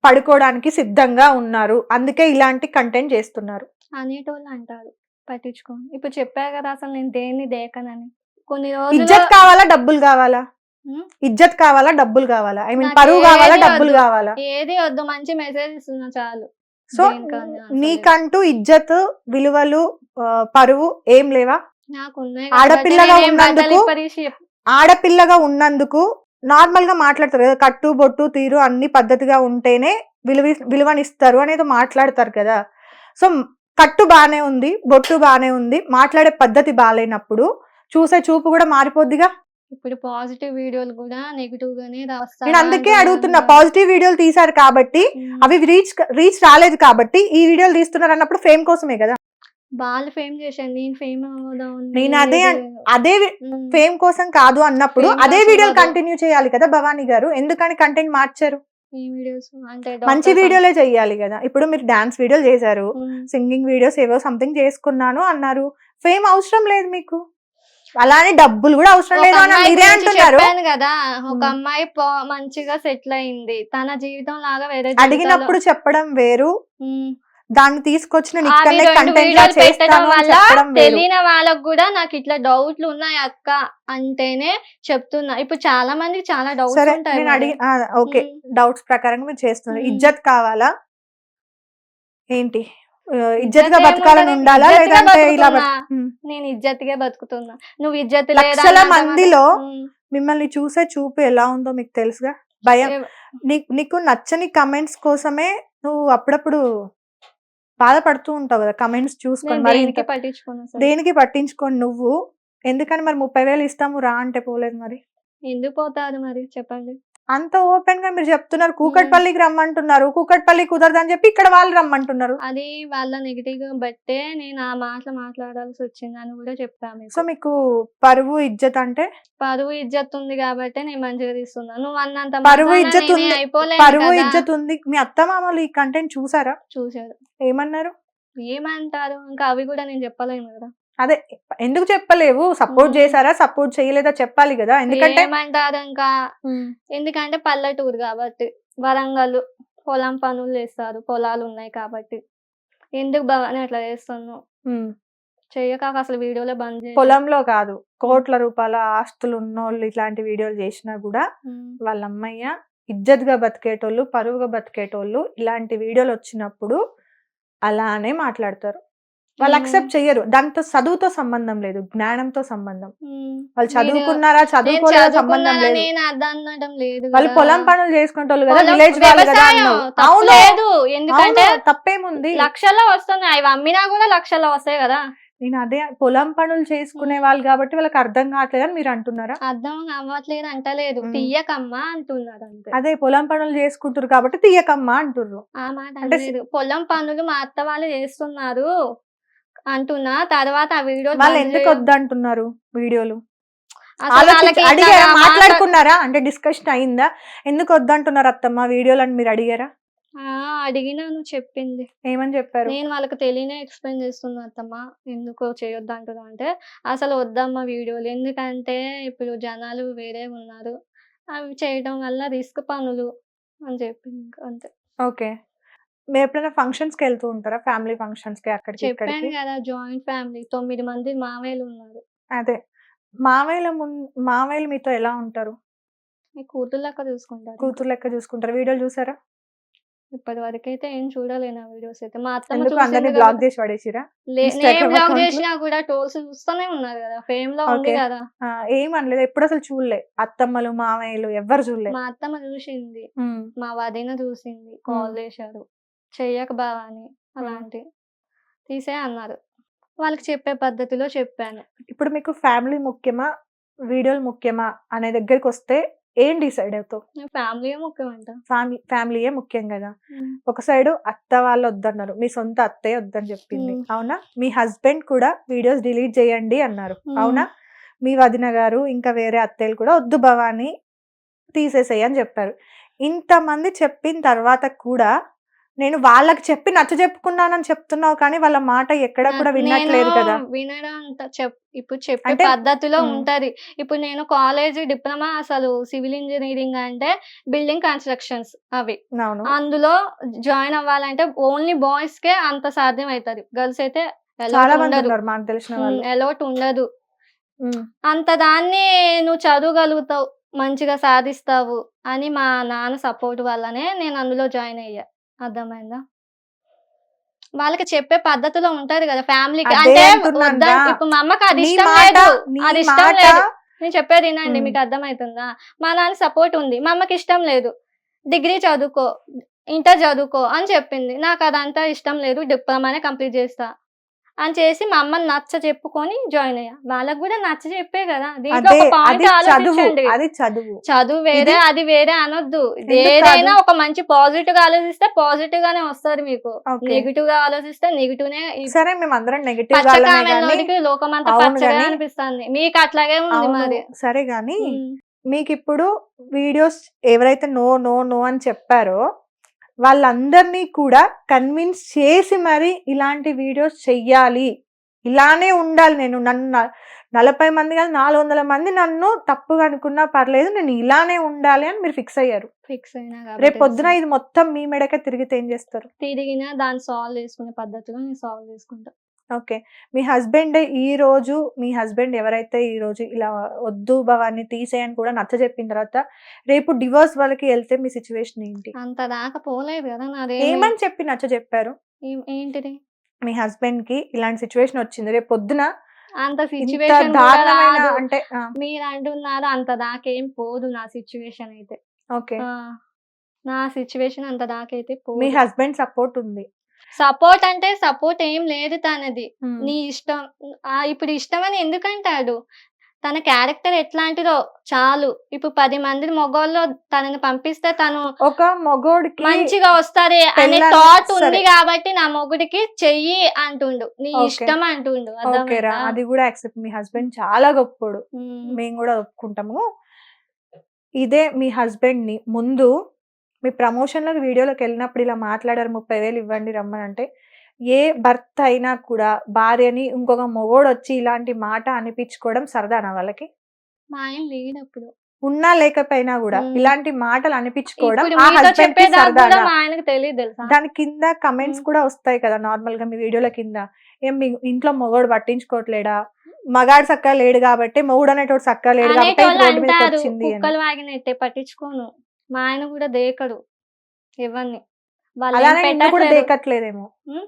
పడుకోవడానికి సిద్ధంగా ఉన్నారు, అందుకే ఇలాంటి కంటెంట్ చేస్తున్నారు అనేటోళ్ళు అంటారు, పట్టించుకోండి. ఇప్పుడు చెప్పా కదా అసలు నేను దేన్ని దేకనని. కొన్ని రోజులు ఇజ్జత్ కావాలా డబ్బులు కావాలా? ఉమ్, ఇజ్జత్ కావాలా డబ్బులు కావాలా? ఐ మీన్ నాకు పరువు కావాలా ఏది డబ్బులు వద్దు. కావాలా? ఏది వద్దు, మంచి మెసేజ్ ఇస్తున్నా చాలు. సో దేనికన్నా అసలు నీకంటూ ఇజ్జత్ విలువలు పరువు ఏం లేవా? నాకు ఉన్నాయి ఆడపిల్లగా కాబట్టి నేనేం ఉన్నందుకు- బట్టలు ఇప్పదీసి ఆడపిల్లగా ఉన్నందుకు నార్మల్ గా మాట్లాడతారు కదా, కట్టు బొట్టు తీరు అన్ని పద్ధతిగా ఉంటేనే విలువనిస్తారు అనేది మాట్లాడతారు కదా. సో కట్టు బానే ఉంది, బొట్టు బానే ఉంది, మాట్లాడే పద్ధతి బాగాలేనప్పుడు చూసే చూపు కూడా మారిపోద్దిగా. ఇప్పుడు పాజిటివ్ వీడియోలు కూడా నెగిటివ్ గానే రాస్తారు. నేను అందుకే అడుగుతున్నా, పాజిటివ్ వీడియోలు తీసారు కాబట్టి, అవి రీచ్ రాలేదు కాబట్టి ఈ వీడియోలు తీస్తున్నారు అన్నప్పుడు ఫేమ్ కోసమే కదా. వాళ్ళు ఫేమ్ చేశాను, నేను ఫేమ్ అవుదాం. నేను అదే ఫేమ్ కోసం కాదు అన్నప్పుడు Fame అదే కోసం వీడియోలు కాదు. కంటిన్యూ చేయాలి కదా భవానీ గారు. ఎందుకని కంటెంట్ మార్చారు? ఈ వీడియోస్ అంటే మంచి వీడియోలే చెయ్యాలి కదా. ఇప్పుడు మీరు డాన్స్ వీడియోలు చేశారు, సింగింగ్ వీడియోస్ ఏవో సంథింగ్ చేసుకున్నాను అన్నారు, ఫేమ్ అవసరం లేదు మీకు, అలానే డబ్బులు కూడా అవసరం లేదు అని మీరే అంటున్నారు కదా. ఒక అమ్మాయి మంచిగా సెటిల్ అయింది, తన జీవితం లాగా వేరే అడిగినప్పుడు చెప్పడం వేరు, దాన్ని తీసుకొచ్చిన అవి నిక్కనే 2 కంటెంట్ లా వీడియోలు పెట్టడం చేస్తాను అని వల్ల చెప్పడం వేరు. తెలియని వాళ్ళకు కూడా నాకు ఇట్లా డౌట్లు ఉన్నాయి అక్క అంటేనే చెప్తున్నా. ఇప్పుడు చాలా మందికి చాలా డౌట్స్ సరే, ఉంటాయి నేను మరి. ఓకే, డౌట్స్ ప్రకారంగా మీరు చేస్తున్నారు. ఇజ్జత్ కావాలా ఏంటి? ఇజ్జత్ గా బతకాలని ఉండాలా ఇజ్జత్తుగా లేదంటే ఇలా బతుకుతున్నా. నేను ఇజ్జత్గా బతుకుతున్నా, నువ్వు ఇజ్జత్ లక్షల మందిలో మిమ్మల్ని చూసే చూపు ఎలా ఉందో మీకు తెలుసుగా. భయం, నీకు నచ్చని కమెంట్స్ కోసమే నువ్వు అప్పుడప్పుడు బాధపడుతూ ఉంటావు కదా కమెంట్స్ చూసుకొని. మరి దేనికి పట్టించుకొని నువ్వు ఎందుకని మరి 30,000 ఇస్తాము రా అంటే పోలేదు మరి? ఎందుకు పోతారు మరి చెప్పండి. అంత ఓపెన్ గా మీరు చెప్తున్నారు, కూకట్పల్లికి రమ్మంటున్నారు, కూకట్పల్లి కుదరదని చెప్పి ఇక్కడ వాళ్ళు రమ్మంటున్నారు. అది వాళ్ళ నెగిటివ్ గా బట్టే నేను ఆ మాటలు మాట్లాడాల్సి వచ్చింది అని కూడా చెప్పాను. సో మీకు పరువు ఇజ్జత్ అంటే, పరువు ఇజ్జత్ ఉంది కాబట్టి నేను మంచిగా తీస్తున్నా. నువ్వు అన్నంత పరువు మాత్రాన ఇజ్జత్ నేనే ఉంది, అయిపోలేను పరువు కదా. ఇజ్జత్ ఉంది. మీ అత్త మామలు ఈ కంటెంట్ చూసారా? చూశారు. ఏమన్నారు? ఏమంటారు ఇంకా అవి కూడా నేను చెప్పలేను కదా. అదే ఎందుకు చెప్పలేవు? సపోర్ట్ చేశారా, సపోర్ట్ చేయలేదా చెప్పాలి కదా. ఎందుకంటే ఏమంటారు ఇంకా, ఎందుకంటే పల్లెటూరు కాబట్టి వరంగల్ పొలం పనులు చేస్తారు, పొలాలు ఉన్నాయి కాబట్టి ఎందుకు భవాని అట్లా చేస్తున్నావు, చెయ్యక అసలు వీడియోలో బంద్ చేయి. పొలంలో కాదు, కోట్ల రూపాయల ఆస్తులు ఉన్నోళ్ళు ఇట్లాంటి వీడియోలు చేసినా కూడా వాళ్ళ అమ్మయ్య ఇజ్జత్ గా బతికేటోళ్ళు, పరువుగా బతికేటోళ్ళు ఇలాంటి వీడియోలు వచ్చినప్పుడు అలానే మాట్లాడతారు. వాళ్ళు అక్సెప్ట్ చెయ్యరు. దాంతో చదువుతో సంబంధం లేదు, జ్ఞానంతో సంబంధం. వాళ్ళు చదువుకున్నారా చదువుకోలేదా సంబంధం లేదు. నేను అర్థం లేదు. వాళ్ళు పొలం పనులు చేసుకుంటారు కదా, విలేజ్ వాళ్ళు కదా అన్నావు. అవును, లేదు ఎందుకంటే అవును, తప్పేముంది? లక్షల్లో వస్తున్నాయి, అవి అమ్మినా కూడా లక్షల్లో వస్తాయి కదా. నేను అదే పొలం పనులు చేసుకునే వాళ్ళు కాబట్టి వాళ్ళకి అర్థం కావట్లేదు అని మీరు అంటున్నారా? అర్థం అవ్వట్లేదు అంటలేదు, తీయకమ్మా అంటున్నారు అంతే. అదే పొలం పనులు చేసుకుంటారు కాబట్టి తీయకమ్మా అంటుర్రు. ఆ మాట అనలేదు. పొలం పనులు మా అత్త వాళ్ళు చేస్తున్నారు అంటున్నా. తర్వాత ఆ వీడియో వాళ్ళు ఎందుకు వద్దంటున్నారు వీడియోలు? అడిగారా, మాట్లాడుకున్నారా? అంటే డిస్కషన్ అయిందా ఎందుకు వద్దంటున్నారు అత్తమ్మ వీడియోలు అని మీరు అడిగారా? అడిగినాను, చెప్పింది. ఏమని చెప్పారు? నేను వాళ్ళకి తెలియనే ఎక్స్ప్లెయిన్ చేస్తున్నా, అత్తమ్మ ఎందుకో చేయొద్దు అంటున్నా అంటే, అసలు వద్దమ్మా వీడియోలు, ఎందుకంటే ఇప్పుడు జనాలు వేరే ఉన్నారు, అవి చేయడం వల్ల రిస్క్ పనులు అని చెప్పింది. ఇంకా అంతే. ఓకే. మీరు ఎప్పుడైనా ఫంక్షన్స్ కి వెళ్తూ ఉంటారా? ఫ్యామిలీ ఫంక్షన్స్ కి అక్కడికి చెప్పాను ఇక్కడికి? కదా, జాయింట్ ఫ్యామిలీ 9 మంది మామయ్యలు ఉన్నారు. అదే మామయ్యలు మీతో ఎలా ఉంటారు? మీ కూతురు లెక్క చూసుకుంటారు. కూతురు లెక్క చూసుకుంటారు. వీడియోలు చూసారా? ఇప్పటి వరకు అయితే ఏం చూడలేను ఆ వీడియోస్ అయితే. మా అత్తమ్మ ఎందుకు అందరినీ చూసింది బ్లాక్ కాబట్టి. చేసి పడేసిరా? నేను Instagram బ్లాక్ account లో? చేసినా కూడా ట్రోల్స్ చూస్తూనే ఉన్నారు కదా, ఫేమ్ లో ఉంది Okay. కదా. ఏమనలేదు, ఎప్పుడు అసలు చూడలే అత్తమ్మలు మామయ్యలు ఎవ్వరు చూడలే. మా అత్తమ్మ చూసింది, మా వదిన చూసింది, కాల్ చేశారు, చెయ్యక బావని అలాంటి తీసే అన్నారు. వాళ్ళకి చెప్పే పద్ధతిలో చెప్పాను. ఇప్పుడు మీకు ఫ్యామిలీ ముఖ్యమా, వీడియోలు ముఖ్యమా అనే దగ్గరికి వస్తే ఏం డిసైడ్ అవుతావు? ఫ్యామిలీ ముఖ్యం అంట. ఫ్యామిలీయే ముఖ్యం కదా. ఒక సైడ్ అత్త వాళ్ళు వద్దన్నారు, మీ సొంత అత్తయ్య వద్దని చెప్పింది, అవునా? మీ హస్బెండ్ కూడా వీడియోస్ డిలీట్ చేయండి అన్నారు, అవునా? మీ వదిన గారు ఇంకా వేరే అత్తయ్యలు కూడా వద్దు భవాని తీసేసేయి అని చెప్పారు. ఇంతమంది చెప్పిన తర్వాత కూడా నేను వాళ్ళకి చెప్పి నచ్చ చెప్పుకున్నానని చెప్తున్నావు, కానీ వాళ్ళ మాట ఎక్కడ కూడా వినట్లేదు కదా. వినడం అంత ఇప్పుడు చెప్పే అంటే పద్ధతిలో ఉంటది. ఇప్పుడు నేను కాలేజ్ డిప్లొమా అసలు సివిల్ ఇంజనీరింగ్ అంటే బిల్డింగ్ కన్స్ట్రక్షన్స్ అవి, అవును, అందులో జాయిన్ అవ్వాలంటే ఓన్లీ బాయ్స్ కే అంత సాధ్యం అవుతుంది, గర్ల్స్ అయితే చాలా మంది ఉన్నారు మాకు తెలిసిన వాళ్ళు. అలౌట్ ఉండదు. అంత దాన్ని నువ్వు చదవగలుగుతావు, మంచిగా సాధిస్తావు అని మా నాన్న సపోర్ట్ వల్లనే నేను అందులో జాయిన్ అయ్యా. అర్థమైందా? వాళ్ళకి చెప్పే పద్ధతిలో ఉంటది కదా ఫ్యామిలీకి. అదే అంటే అంటున్నానుగా. ఇప్పుడు మా అమ్మకి అది నీ ఇష్టం మాట- లేదు, నీ అది ఇష్టం మాట- లేదు. నేను చెప్పేది వినండి, ఉమ్. మీకు అర్థమవుతుందా? మా నాన్న సపోర్ట్ ఉంది, మా అమ్మకి ఇష్టం లేదు. డిగ్రీ చదువుకో, ఇంటర్ చదువుకో అని చెప్పింది. నాకు అదంతా ఇష్టం లేదు, డిప్లొమానే కంప్లీట్ చేస్తా అని చేసి మా అమ్మని నచ్చ చెప్పుకొని జాయిన్ అయ్యా. వాళ్ళకి కూడా నచ్చ చెప్పే కదా. దీంట్లో అదే ఒక అది పాయింట్ చదువు, ఆలోచించండి. అది చదువు. చదువు వేరే, ఇది- అది వేరే అనొద్దు. ఎందుకు ఏదైనా కాదు? ఒక మంచి పాజిటివ్ గా ఆలోచిస్తే పాజిటివ్ గానే వస్తుంది మీకు, Okay. నెగిటివ్ గా ఆలోచిస్తే నెగిటివ్ నే. సరే మేము అందరం నెగిటివ్ పచ్చకామెలోకి లోకమంతా అవును పచ్చగా గాని- అనిపిస్తుంది, మీకు అట్లాగే ఉంది మరి. సరే గాని ఉమ్. మీకు ఇప్పుడు వీడియోస్ ఎవరైతే నో నో నో అని చెప్పారో వాళ్ళందరినీ కూడా కన్విన్స్ చేసి మరి ఇలాంటి వీడియోస్ చెయ్యాలి, ఇలానే ఉండాలి, నేను నన్ను 40 మంది కాదు 400 మంది నన్ను తప్పుగా అనుకున్నా పర్లేదు, నేను ఇలానే ఉండాలి అని మీరు ఫిక్స్ అయ్యారు. ఫిక్స్ అయినా రేపు పొద్దున ఇది మొత్తం మీ మెడకే తిరిగితే ఏం చేస్తారు? తిరిగినా దాన్ని సాల్వ్ చేసుకునే పద్ధతిలో నేను సాల్వ్ చేసుకుంటా. ఓకే. మీ హస్బెండ్ ఎవరైతే ఈ రోజు ఇలా వద్దు భవాన్ని తీసేయని కూడా నచ్చ చెప్పిన తర్వాత రేపు డివోర్స్ వాళ్ళకి వెళ్తే మీ సిచ్యువేషన్ ఏంటి? అంత దాకా పోలేదు కదా నాదే. ఏమని చెప్పి నచ్చ చెప్పారు? ఏంటిది? మీ హస్బెండ్ కి ఇలాంటి సిచ్యువేషన్ వచ్చింది, రేపు పొద్దున అంత ఇంత సిచ్యువేషన్ దారుణమైన అంటే మీరు అంటున్నారు, అంత దాకేం పోదు నా సిచ్యువేషన్ అయితే. ఓకే, నా సిచ్యువేషన్ అంత దాకైతే మీ పోదు. హస్బెండ్ సపోర్ట్ ఉంది. సపోర్ట్ అంటే సపోర్ట్ ఏం లేదు తనది, నీ ఇష్టం. ఇప్పుడు ఇష్టం అని ఎందుకంటాడు? తన క్యారెక్టర్ ఎట్లాంటిదో చాలు. ఇప్పుడు 10 మంది మగోళ్ళు తనని పంపిస్తే తను ఒక మగోడికి మంచిగా వస్తది అనే పెళ్ళాన్ని థాట్ సరే. ఉంది కాబట్టి నా మొగుడికి చెయ్యి అంటుండు, నీ Okay. ఇష్టం అంటుండు. ఓకేరా, అర్థమైందా? అది కూడా యాక్సెప్ట్. మీ హస్బెండ్ చాలా గొప్పోడు, ఉమ్. మేము కూడా ఒప్పుకుంటాము. ఇదే మీ హస్బెండ్ ని ముందు మీ ప్రమోషన్లకు వీడియోలోకి వెళ్ళినప్పుడు ఇలా మాట్లాడారు 30,000 ఇవ్వండి రమ్మని అంటే, ఏ భర్త అయినా కూడా భార్యని ఇంకొక మొగోడు వచ్చి ఇలాంటి మాట అనిపించుకోవడం సరదానా వాళ్ళకి? మా ఆయన లేనప్పుడు ఉన్నా లేకపోయినా కూడా ఇలాంటి మాటలు అనిపించుకోవడం ఇప్పుడు ఆ మీతో హస్బెండ్ కి చెప్పేదాకా కూడా సరదానా? మా ఆయనకు తెలియదు తెలుసా. దాని కింద కమెంట్స్ కూడా వస్తాయి కదా నార్మల్ గా మీ వీడియోల కింద, ఏం మీ ఇంట్లో మొగోడు పట్టించుకోవట్లేడా, మగాడు చక్కగా లేడు కాబట్టి మొగుడు అనేటోడు చక్కగా లేడు కాబట్టి అనేటోళ్ళు రోడ్డు మీదకి అంటారు, వచ్చింది అని. కుక్కలు వాగినట్టే పట్టించుకోను. మా ఆయన కూడా దేకడు ఎవరిని. వాళ్ళు ఏం అలానే నిన్ను కూడా పెట్టట్లేదు. దేకట్లేదేమో, ఉమ్.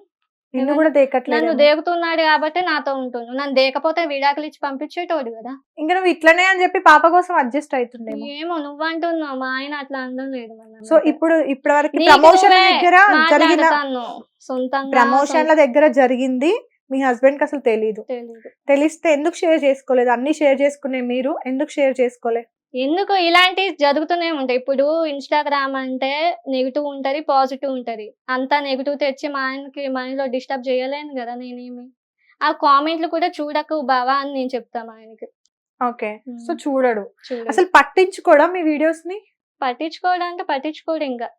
నిన్ను ఎవరు? కూడా నన్ను దేకట్లేదు. దేకుతున్నాడు కాబట్టి నాతో ఉంటుండు. నన్ను దేకపోతే విడాకులు ఇచ్చి పంపించేటోడు కదా. ఇంకా నువ్వు ఇట్లనే అని చెప్పి పాప కోసం అడ్జస్ట్ అవుతుండేమో. ఏమో నువ్వంటున్నావు, మా ఆయన అట్లా అనడం లేదు. సో ఇప్పటి వరకు నీకు ప్రమోషన్ నువ్వే దగ్గర జరిగిన మాట్లాడతాను సొంతంగా. ప్రమోషన్ల దగ్గర జరిగింది మీ హస్బెండ్ కి అసలు తెలీదు. తెలీదు. తెలిస్తే ఎందుకు షేర్ చేసుకోలేదు? అన్ని షేర్ చేసుకునే మీరు ఎందుకు షేర్ చేసుకోలే? ఎందుకు ఇలాంటివి జరుగుతూనే ఉంటాయి. ఇప్పుడు ఇన్స్టాగ్రామ్ అంటే నెగిటివ్ ఉంటది, పాజిటివ్ ఉంటది. అంతా నెగిటివ్ తెచ్చి మా ఆయనకి మైండ్ లో డిస్టర్బ్ చేయలేను కదా నేనేమి. ఆ కామెంట్లు కూడా చూడకు బావా అని నేను చెప్తాను ఆయనకి. ఓకే, సో చూడడు చూడు, అసలు, పట్టించుకోవడం మీ వీడియోస్ ని, పట్టించుకోవడం అంటే పట్టించుకోడు ఇంకా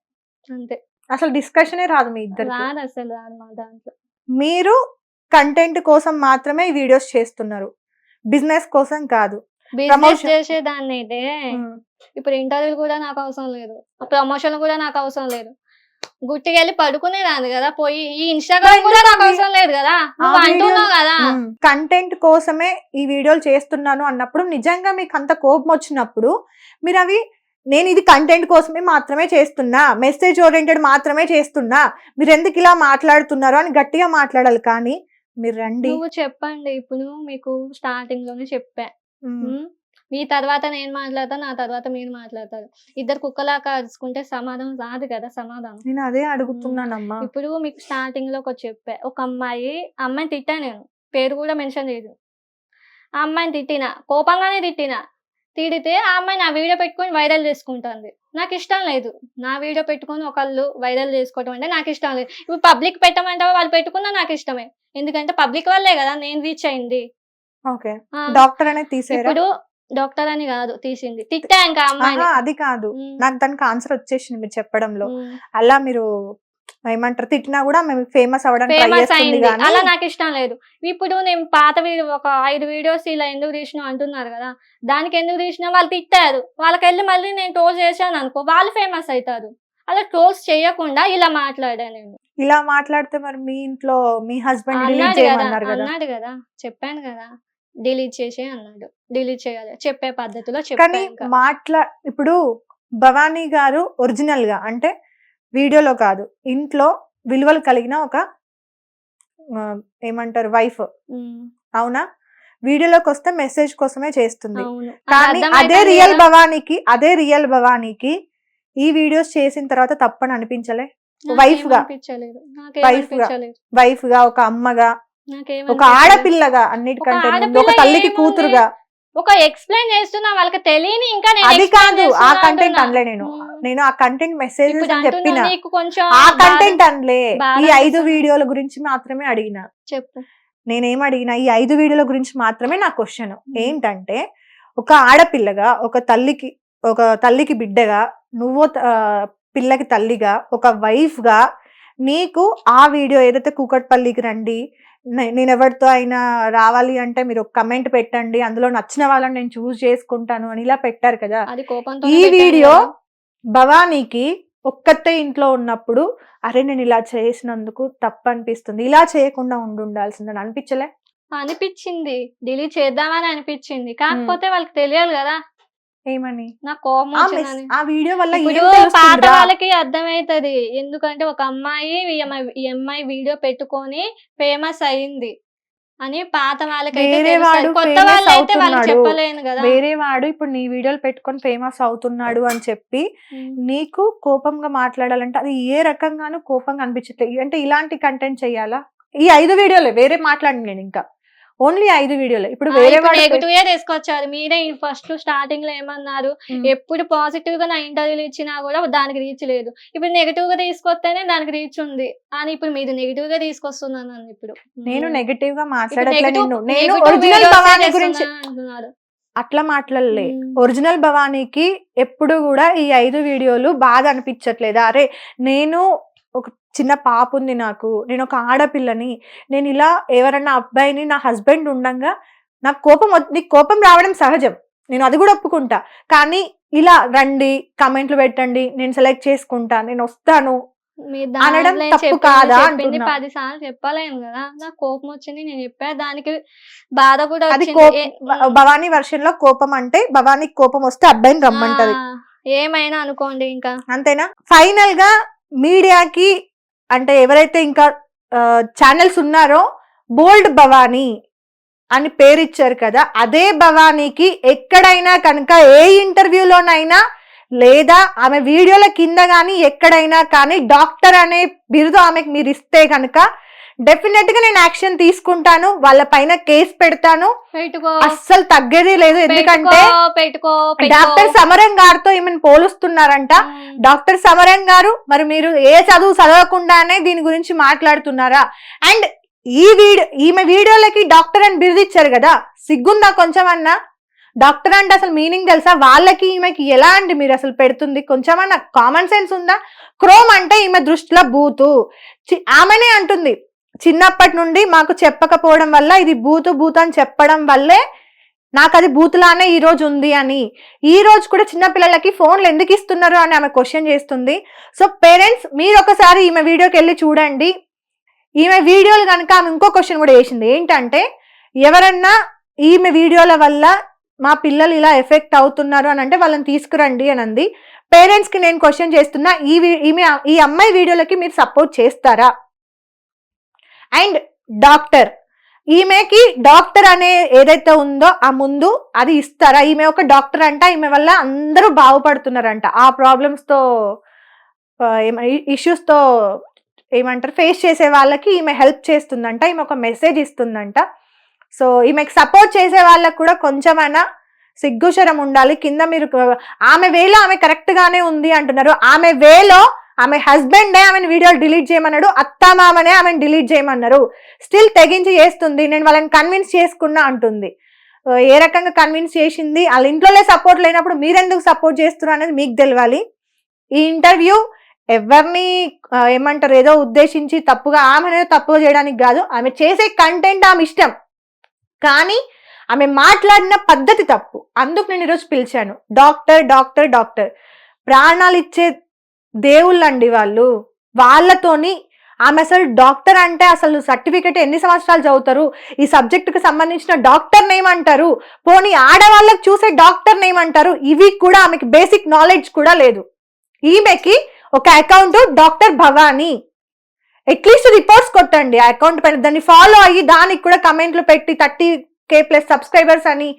అంతే. అసలు డిస్కషనే రాదు మీ ఇద్దరికి. రాదు, అసలు రాదు మా దాంట్లో. మీరు కంటెంట్ కోసం మాత్రమే ఈ వీడియోస్ చేస్తున్నారు, బిజినెస్ కోసం కాదు. Business Promotion. చేసేదాన్ని అయితే ఇప్పుడు ఇంటర్వ్యూలు కూడా నాకు అవసరం లేదు, ప్రమోషన్ కూడా నాకు అవసరం లేదు. గుట్టికెళ్ళి పడుకునేదాన్ని కదా పోయి. ఈ ఇన్స్టాగ్రామ్ కూడా నాకు అవసరం లేదు కదా, నువ్వు అంటున్నావు కదా. కంటెంట్ కోసమే ఈ వీడియోలు చేస్తున్నాను అన్నప్పుడు, నిజంగా మీకు అంత కోపం వచ్చినప్పుడు మీరు అవి, నేను ఇది కంటెంట్ కోసమే మాత్రమే చేస్తున్నా, మెసేజ్ ఓరియంటెడ్ మాత్రమే చేస్తున్నా, మీరు ఎందుకు ఇలా మాట్లాడుతున్నారు అని గట్టిగా మాట్లాడాలి. కానీ మీరు రండి, నువ్వు చెప్పండి. ఇప్పుడు మీకు స్టార్టింగ్ లోనే చెప్పా, మీ తర్వాత నేను మాట్లాడతా, నా తర్వాత మీరు మాట్లాడతారు. ఇద్దరు కుక్కలాగా అరుచుకుంటే సమాధానం రాదు కదా. సమాధానం నేను అదే అడుగుతున్నానమ్మా. ఇప్పుడు మీకు స్టార్టింగ్ లో ఒకటి చెప్పా, ఒక అమ్మాయిని తిట్టా, నేను పేరు కూడా మెన్షన్ చేయదు. ఆ అమ్మాయిని తిట్టినా, కోపంగానే తిట్టినా. తిడితే ఆ అమ్మాయి నా వీడియో పెట్టుకొని వైరల్ చేసుకుంటుంది. నాకు ఇష్టం లేదు. నా వీడియో పెట్టుకొని ఒకళ్ళు వైరల్ చేసుకోవటం అంటే నాకు ఇష్టం లేదు. ఇప్పుడు పబ్లిక్ పెట్టమంటావా, వాళ్ళు పెట్టుకున్నా నాకు ఇష్టమే. ఎందుకంటే పబ్లిక్ వల్లే కదా నేను రీచ్ అయింది. ఓకే, డాక్టర్ అనేది తీసేరా? ఇప్పుడు డాక్టర్ అని కాదు తీసింది, తిట్టా ఇంకా అమ్మాయిని. అది కాదు, నాకు దానికి ఆన్సర్ వచ్చేసింది మీరు చెప్పడంలో. అలా మీరు ఏమంటారు, తిట్టినా కూడా మేము ఫేమస్ అవ్వడానికి ట్రై ఫేమస్ చేస్తుంది అయింది, కానీ అలా నాకు ఇష్టం లేదు. ఇప్పుడు నేను పాత వీడియో ఒక 5 వీడియోస్ ఇలా ఎందుకు తీసినా అంటున్నారు కదా, దానికి ఎందుకు తీసినా వాళ్ళు తిట్టారు. వాళ్ళకి వెళ్ళి మళ్ళీ నేను ట్రోల్ చేశాను అనుకో, వాళ్ళు ఫేమస్ అవుతారు. అలా ట్రోల్స్ చేయకుండా ఇలా మాట్లాడా నేను. ఇలా మాట్లాడితే మరి మీ ఇంట్లో మీ హస్బెండ్ డిలీట్ అన్నాడు కదా, చేయమన్నారు కదా. అన్నాడు కదా, చెప్పాను కదా, డిలీట్ చేసే అన్నాడు. డిలీట్ చేయాలి, చెప్పే పద్ధతిలో కానీ చెప్పాను. ఇప్పుడు భవానీ గారు ఒరిజినల్ గా అంటే వీడియోలో కాదు, ఇంట్లో విలువలు కలిగిన ఒక ఏమంటారు వైఫ్, అవునా? వీడియోలోకి వస్తే మెసేజ్ కోసమే చేస్తుంది. అవును, కానీ అదే రియల్ భవానీకి ఈ వీడియోస్ చేసిన తర్వాత తప్పని అనిపించలే? వైఫ్ గా, ఒక అమ్మగా, ఒక ఆడపిల్లగా, అన్నిటికంటే ముందు ఒక తల్లికి కూతురుగా ఒక ఎక్స్ప్లెయిన్ చేస్తున్నా వాళ్ళకి తెలియని. ఇంకా అది కాదు ఆ కంటెంట్ అనలే నేను ఆ కంటెంట్ మెసేజ్ అని చెప్పిన, ఆ కంటెంట్ అనలే. ఈ 5 వీడియోల గురించి మాత్రమే అడిగిన. చెప్పు, నేనేం అడిగినా ఈ 5 వీడియోల గురించి మాత్రమే నా క్వశ్చన్ ఏంటంటే, ఒక ఆడపిల్లగా, ఒక తల్లికి బిడ్డగా, నువ్వు పిల్లకి తల్లిగా, ఒక వైఫ్ గా, నీకు ఆ వీడియో ఏదైతే కూకట్పల్లికి రండి, నేను ఎవరితో అయినా రావాలి అంటే మీరు ఒక కమెంట్ పెట్టండి, అందులో నచ్చిన వాళ్ళని నేను చూస్ చేసుకుంటాను అని ఇలా పెట్టారు కదా. ఈ వీడియో భవానీకి ఒక్కతే ఇంట్లో ఉన్నప్పుడు, అరే నేను ఇలా చేసినందుకు తప్పు అనిపిస్తుంది, ఇలా చేయకుండా ఉండాల్సిందని అనిపించలే? అనిపించింది, డిలీట్ చేద్దామని అనిపించింది. కాకపోతే వాళ్ళకి తెలియాలి కదా ఏమని. నా కోపం వచ్చిందని. ఆ వీడియో వల్ల పాత వాళ్ళకి అర్థమైతది. ఎందుకంటే ఒక అమ్మాయి ఈ అమ్మాయి వీడియో పెట్టుకొని ఫేమస్ అయింది అని పాత వాళ్ళకైతే తెలుస్తది. కొత్త వాళ్ళైతే వాళ్ళు చెప్పలేను కదా. వేరే వాడు ఇప్పుడు నీ వీడియోలు పెట్టుకొని ఫేమస్ అవుతున్నాడు అని చెప్పి నీకు కోపంగా మాట్లాడాలంటే అది ఏ రకంగానూ కోపంగా అనిపించట్లేదు. అంటే ఇలాంటి కంటెంట్ చెయ్యాలా? ఈ 5 వీడియోలే, వేరే మాట్లాడి నేను ఇంకా ఓన్లీ 5 వీడియోలు. ఇప్పుడు వేరే వాడు నెగిటివ్ తీసుకొచ్చారు. మీరే ఫస్ట్ స్టార్టింగ్ లో ఏమన్నారు, ఎప్పుడు పాజిటివ్ గా నా ఇంటర్వ్యూలు ఇచ్చినా కూడా దానికి రీచ్ లేదు. ఇప్పుడు నెగిటివ్ గా తీసుకొస్తేనే దానికి రీచ్ ఉంది అని ఇప్పుడు మీరు నెగిటివ్ గా తీసుకొస్తున్నాను. ఇప్పుడు నేను నెగిటివ్ గా మాట్లాడట్లేదు. నేను ఒరిజినల్ భవానీ గురించి అంటున్నారు. అట్లా మాట్లాడలే. ఒరిజినల్ భవానీకి ఎప్పుడు కూడా ఈ 5 వీడియోలు బాధ అనిపించట్లేదా? అరే నేను ఒక చిన్న పాప ఉంది, నేను ఒక ఆడపిల్లని, నేను ఇలా ఎవరన్నా అబ్బాయిని నా హస్బెండ్ ఉండంగా నాకు నీకు కోపం రావడం సహజం, నేను అది కూడా ఒప్పుకుంటా. కానీ ఇలా రండి, కమెంట్లు పెట్టండి, నేను సెలెక్ట్ చేసుకుంటా, నేను వస్తాను అనడం తప్పు కాదా అంటున్నా. 10 సార్లు చెప్పలేను కదా, నాకు కోపం వచ్చింది నేను చెప్పా, దానికి బాధ కూడా అది భవానీ వర్షన్ లో కోపం అంటే భవానీకి కోపం వస్తే అబ్బాయిని రమ్మంటది, ఏమైనా అనుకోండి ఇంకా అంతేనా. ఫైనల్ గా మీడియాకి అంటే ఎవరైతే ఇంకా ఛానల్స్ ఉన్నారో బోల్డ్ భవానీ అని పేరు ఇచ్చారు కదా, అదే భవానీకి ఎక్కడైనా కనుక ఏ ఇంటర్వ్యూలోనైనా లేదా ఆమె వీడియోల కింద కానీ ఎక్కడైనా కానీ డాక్టర్ అనే బిరుదు ఆమెకు మీరు ఇస్తే కనుక డెఫినెట్ గా నేను యాక్షన్ తీసుకుంటాను, వాళ్ళ పైన కేసు పెడతాను, అస్సలు తగ్గేది లేదు. ఎందుకంటే డాక్టర్ సమరం గారితో ఈమెను పోలుస్తున్నారంట. డాక్టర్ సమరం గారు, మరి మీరు ఏ చదువు చదవకుండానే దీని గురించి మాట్లాడుతున్నారా? అండ్ ఈమె వీడియోలకి డాక్టర్ అని బిరుదు ఇచ్చారు కదా, సిగ్గుందా కొంచెం అన్నా? డాక్టర్ అంటే అసలు మీనింగ్ తెలుసా? వాళ్ళకి ఈమెకి ఎలా అండి మీరు అసలు పెడుతుంది? కొంచెమన్నా కామన్ సెన్స్ ఉందా? క్రోమ్ అంటే ఈమె దృష్టిలో బూతు. ఆమెనే అంటుంది, చిన్నప్పటి నుండి మాకు చెప్పకపోవడం వల్ల ఇది బూతు అని చెప్పడం వల్లే నాకు అది బూతులానే ఈ రోజు ఉంది అని. ఈ రోజు కూడా చిన్నపిల్లలకి ఫోన్లు ఎందుకు ఇస్తున్నారు అని ఆమె క్వశ్చన్ చేస్తుంది. సో పేరెంట్స్ మీరు ఒకసారి ఈమె వీడియోకి వెళ్ళి చూడండి. ఈమె వీడియోలు కనుక ఆమె ఇంకో క్వశ్చన్ కూడా వేసింది, ఏంటంటే ఎవరన్నా ఈమె వీడియోల వల్ల మా పిల్లలు ఇలా ఎఫెక్ట్ అవుతున్నారు అని అంటే వాళ్ళని తీసుకురండి అని అంది. పేరెంట్స్ కి నేను క్వశ్చన్ చేస్తున్నా, ఈ అమ్మాయి వీడియోలకి మీరు సపోర్ట్ చేస్తారా? అండ్ డాక్టర్, ఈమెకి డాక్టర్ అనే ఏదైతే ఉందో ఆ ముందు అది ఇస్తారా? ఈమె ఒక డాక్టర్ అంట, ఈమె వల్ల అందరూ బాగుపడుతున్నారంట, ఆ ప్రాబ్లమ్స్ తో ఇష్యూస్ తో ఏమంటారు ఫేస్ చేసే వాళ్ళకి ఈమె హెల్ప్ చేస్తుందంట, ఈమె ఒక మెసేజ్ ఇస్తుందంట. సో ఈమెకి సపోర్ట్ చేసే వాళ్ళకు కూడా కొంచెమైనా సిగ్గుశరం ఉండాలి. కింద మీరు ఆమె వేలో ఆమె కరెక్ట్ గానే ఉంది అంటున్నారు, ఆమె వేలో ఆమె హస్బెండే ఆమెను వీడియోలు డిలీట్ చేయమన్నాడు, అత్తామామనే ఆమెను డిలీట్ చేయమన్నారు, స్టిల్ తెగించి చేస్తుంది, నేను వాళ్ళని కన్విన్స్ చేసుకున్నా అంటుంది. ఏ రకంగా కన్విన్స్ చేసింది? వాళ్ళ ఇంట్లోనే సపోర్ట్ లేనప్పుడు మీరెందుకు సపోర్ట్ చేస్తున్నారు అనేది మీకు తెలియాలి. ఈ ఇంటర్వ్యూ ఎవరిని ఏమంటారు ఏదో ఉద్దేశించి తప్పుగా ఆమెనే తప్పుగా చేయడానికి కాదు, ఆమె చేసే కంటెంట్ ఆమె ఇష్టం, కానీ ఆమె మాట్లాడిన పద్ధతి తప్పు. అందుకు నేను ఈరోజు పిలిచాను. డాక్టర్ డాక్టర్ డాక్టర్ ప్రాణాలు ఇచ్చే దేవుళ్ళండి వాళ్ళు. వాళ్ళతోని ఆమె అసలు డాక్టర్ అంటే అసలు సర్టిఫికెట్ ఎన్ని సంవత్సరాలు చదువుతారు? ఈ సబ్జెక్టుకి సంబంధించిన డాక్టర్ నేమ్ అంటారు, పోనీ ఆడవాళ్ళకి చూసే డాక్టర్ నేమ్ అంటారు. ఇవి కూడా ఆమెకి బేసిక్ నాలెడ్జ్ కూడా లేదు. ఈమెకి ఒక account doctor Bhavani, at least reports కొట్టండి ఆ అకౌంట్ పైన, దాన్ని ఫాలో అయ్యి దానికి కూడా కమెంట్లు పెట్టి 30K+ సబ్స్క్రైబర్స్ అని.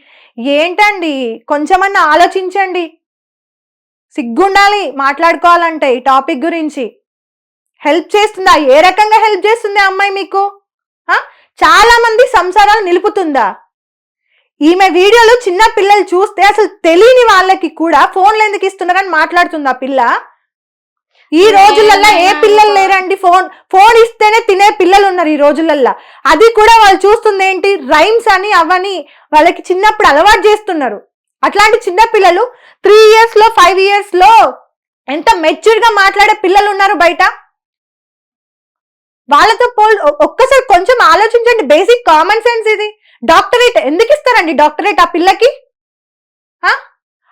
ఏంటండి కొంచెమన్నా ఆలోచించండి, సిగ్గుండాలి మాట్లాడుకోవాలంటే ఈ టాపిక్ గురించి. హెల్ప్ చేస్తుందా? ఏ రకంగా హెల్ప్ చేస్తుంది అమ్మాయి మీకు? చాలా మంది సంసారాలు నిలుపుతుందా? ఈమె వీడియోలు చిన్న పిల్లలు చూస్తే అసలు తెలియని వాళ్ళకి కూడా ఫోన్లు ఎందుకు ఇస్తున్నారని మాట్లాడుతుంది ఆ పిల్ల. ఈ రోజులల్లో ఏ పిల్లలు లేరండి, ఫోన్ ఇస్తేనే తినే పిల్లలు ఉన్నారు ఈ రోజులల్లో. అది కూడా వాళ్ళు చూస్తుంది ఏంటి, రైమ్స్ అని అవని వాళ్ళకి చిన్నప్పుడు అలవాటు చేస్తున్నారు. అట్లాంటి చిన్న పిల్లలు 3 years లో 5 years లో ఎంత మెచ్యూర్ గా మాట్లాడే పిల్లలు ఉన్నారు బయట. వాళ్ళతో ఒక్కసారి కొంచెం ఆలోచించండి, బేసిక్ కామన్ సెన్స్ ఇది. డాక్టరేట్ ఎందుకు ఇస్తారండి? డాక్టరేట్ ఆ పిల్లకి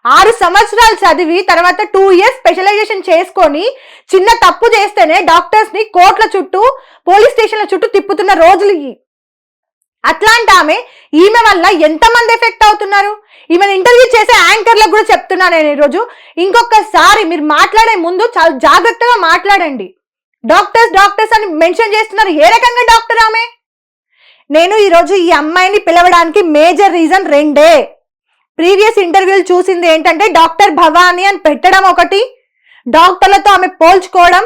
6 సంవత్సరాలు చదివి తర్వాత 2 years స్పెషలైజేషన్ చేసుకొని చిన్న తప్పు చేస్తేనే డాక్టర్స్ ని కోర్టుల చుట్టూ పోలీస్ స్టేషన్ల చుట్టూ తిప్పుతున్న రోజులు. అట్లాంటి ఈమె వల్ల ఎంతమంది ఎఫెక్ట్ అవుతున్నారు? ఈమెను ఇంటర్వ్యూ చేసే యాంకర్లకు కూడా చెప్తున్నాను నేను ఈరోజు, ఇంకొకసారి మీరు మాట్లాడే ముందు చాలా జాగ్రత్తగా మాట్లాడండి. డాక్టర్స్ అని మెన్షన్ చేస్తున్నారు, ఏ రకంగా డాక్టర్ ఆమె? నేను ఈరోజు ఈ అమ్మాయిని పిలవడానికి మేజర్ రీజన్ 2. ప్రీవియస్ ఇంటర్వ్యూలు చూసింది ఏంటంటే డాక్టర్ భవానీ అని పెట్టడం ఒకటి, డాక్టర్లతో ఆమె పోల్చుకోవడం,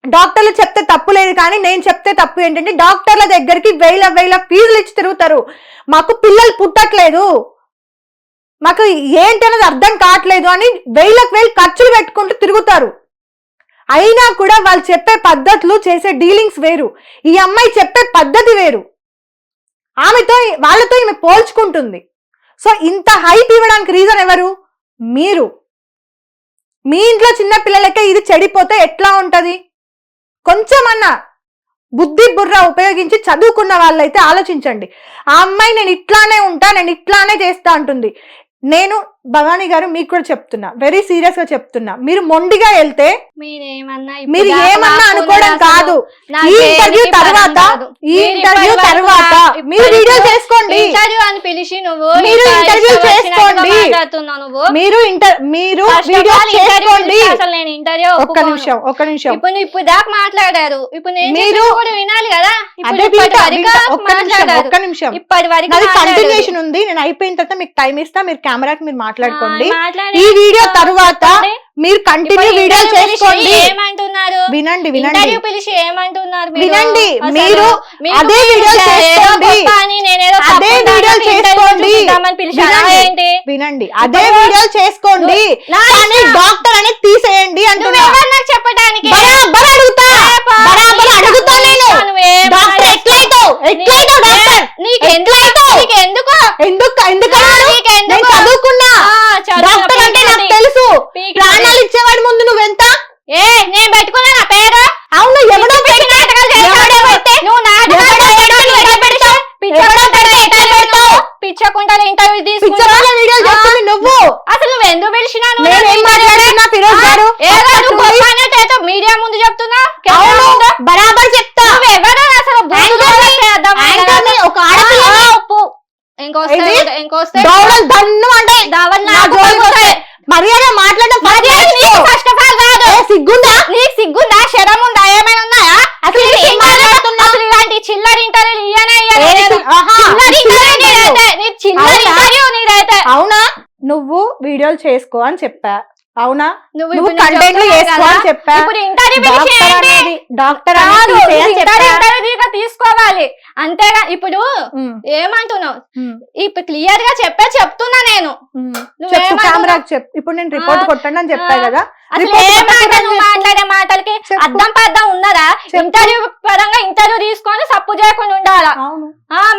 డాక్టర్లు చెప్తే తప్పు లేదు, కానీ నేను చెప్తే తప్పు ఏంటంటే డాక్టర్ల దగ్గరికి వేల ఫీజులు ఇచ్చి తిరుగుతారు. మాకు పిల్లలు పుట్టట్లేదు, మాకు ఏంటి అనేది అర్థం కావట్లేదు అని వేలు ఖర్చులు పెట్టుకుంటూ తిరుగుతారు. అయినా కూడా వాళ్ళు చెప్పే పద్ధతులు, చేసే డీలింగ్స్ వేరు. ఈ అమ్మాయి చెప్పే పద్ధతి వేరు. వాళ్ళతో ఈమె పోల్చుకుంటుంది. సో ఇంత హైప్ ఇవ్వడానికి రీజన్ ఎవరు? మీరు. మీ ఇంట్లో చిన్న పిల్లలకే ఇది చెడిపోతే ఎట్లా ఉంటది? కొంచెమన్నా బుద్ధి బుర్ర ఉపయోగించి చదువుకున్న వాళ్ళైతే ఆలోచించండి. ఆ అమ్మాయి నేను ఇట్లానే ఉంటా, నేను ఇట్లానే చేస్తా అంటుంది. నేను భవానీ గారు మీకు కూడా చెప్తున్నా, వెరీ సీరియస్ గా చెప్తున్నా, మీరు మొండిగా వెళ్తే మీరు ఏమన్నా అనుకోవడం కాదు. ఈ ఇంటర్వ్యూ తర్వాత మీరు వీడియో చేసుకోండి, మీరు ఇంటర్వ్యూ చేసుకోండి, మీరు వీడియో చేసుకోండి. ఒక్క నిమిషం ఇప్పుడు దాకా మాట్లాడారు, ఇప్పుడు మీరు వినాలి కదా. ఒక్క నిమిషం ఇప్పటి వరకు అది కంటిన్యూషన్ ఉంది. నేను అయిపోయిన తర్వాత మీకు టైం ఇస్తా, మీరు కెమెరాకి మీరు మాట్లాడుకోండి. ఈ వీడియో తర్వాత మీరు కంటిన్యూ వీడియో చేసుకోండి. ఏమంటున్నారు? వినండి పిలిచి ఏమంటున్నారు? వినండి, మీరు అదే వీడియో చేసుకోండి, అదే వీడియో చేసుకోండి, వినండి, అదే వీడియో చేసుకోండి, కానీ డాక్టర్ అనేది తీసేయండి అంటున్నా. చెప్పడానికి బరాబర్ అడుగుతా నేను. డాక్టర్ ఎట్లయితావు డాక్టర్? ఎందుకు చదువుకున్నా? డాక్టర్ అంటే నాకు తెలుసు. ప్రాణాలు ఇచ్చేవాడి ముందు నువ్వెంత? నేను పెట్టుకున్నా నా పేరు. అవును, ఎవడో పిచ్చకుంటా ఇంటర్వ్యూ తీసుకున్నా వీడియోలు చేస్తుంది నువ్వు. అసలు నువ్వు ఎందుకు పిలిచినాను? నేనేం మాట్లాడుతున్నా ఫిరోజ్ గారు? మీడియా ముందు చెప్తున్నా, బరాబర్ చెప్తా. ఎవరు అసలు ఒక మర్యాద మాట్లాడడం ఫస్ట్ ఆఫ్ ఆల్ కాదు. సిగ్గుందా? నీకు సిగ్గుందా? శరం ఉందా? ఏమైనా ఉన్నాయా? అసలు ఇలాంటి చిల్లర ఇంటర్వ్యూలు అవునా? నువ్వు వీడియోలు చేసుకో అని చెప్పా, అవునా? నువ్వు కంటెంట్ చేసుకో అని చెప్పా. డాక్టర్ తీసుకోవాలి అంతేగా. ఇప్పుడు ఏమంటున్నావు? ఇప్పుడు క్లియర్ గా చెప్తున్నా నేను. ఇప్పుడు నేను రిపోర్ట్ కొట్టండి అని చెప్పా కదా. మాట్లాడే మాటలకి అర్థం పర్థం ఉన్నదా? ఇంటర్వ్యూ పరంగా ఇంటర్వ్యూ తీసుకొని సప్పు చేయకుండా ఉండాలా?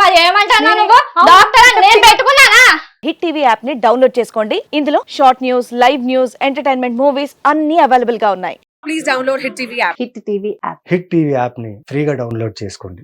మరి ఏమంటున్నావు నువ్వు? డాక్టర్ అని నేను పెట్టుకున్నానా? హిట్ టీవీ యాప్ ని డౌన్లోడ్ చేసుకోండి. ఇందులో short news, live news, entertainment movies అన్ని అవైలబుల్ గా ఉన్నాయి. Please download Hit TV app. Hit TV app. Hit TV app ని ఫ్రీగా డౌన్లోడ్ చేసుకోండి.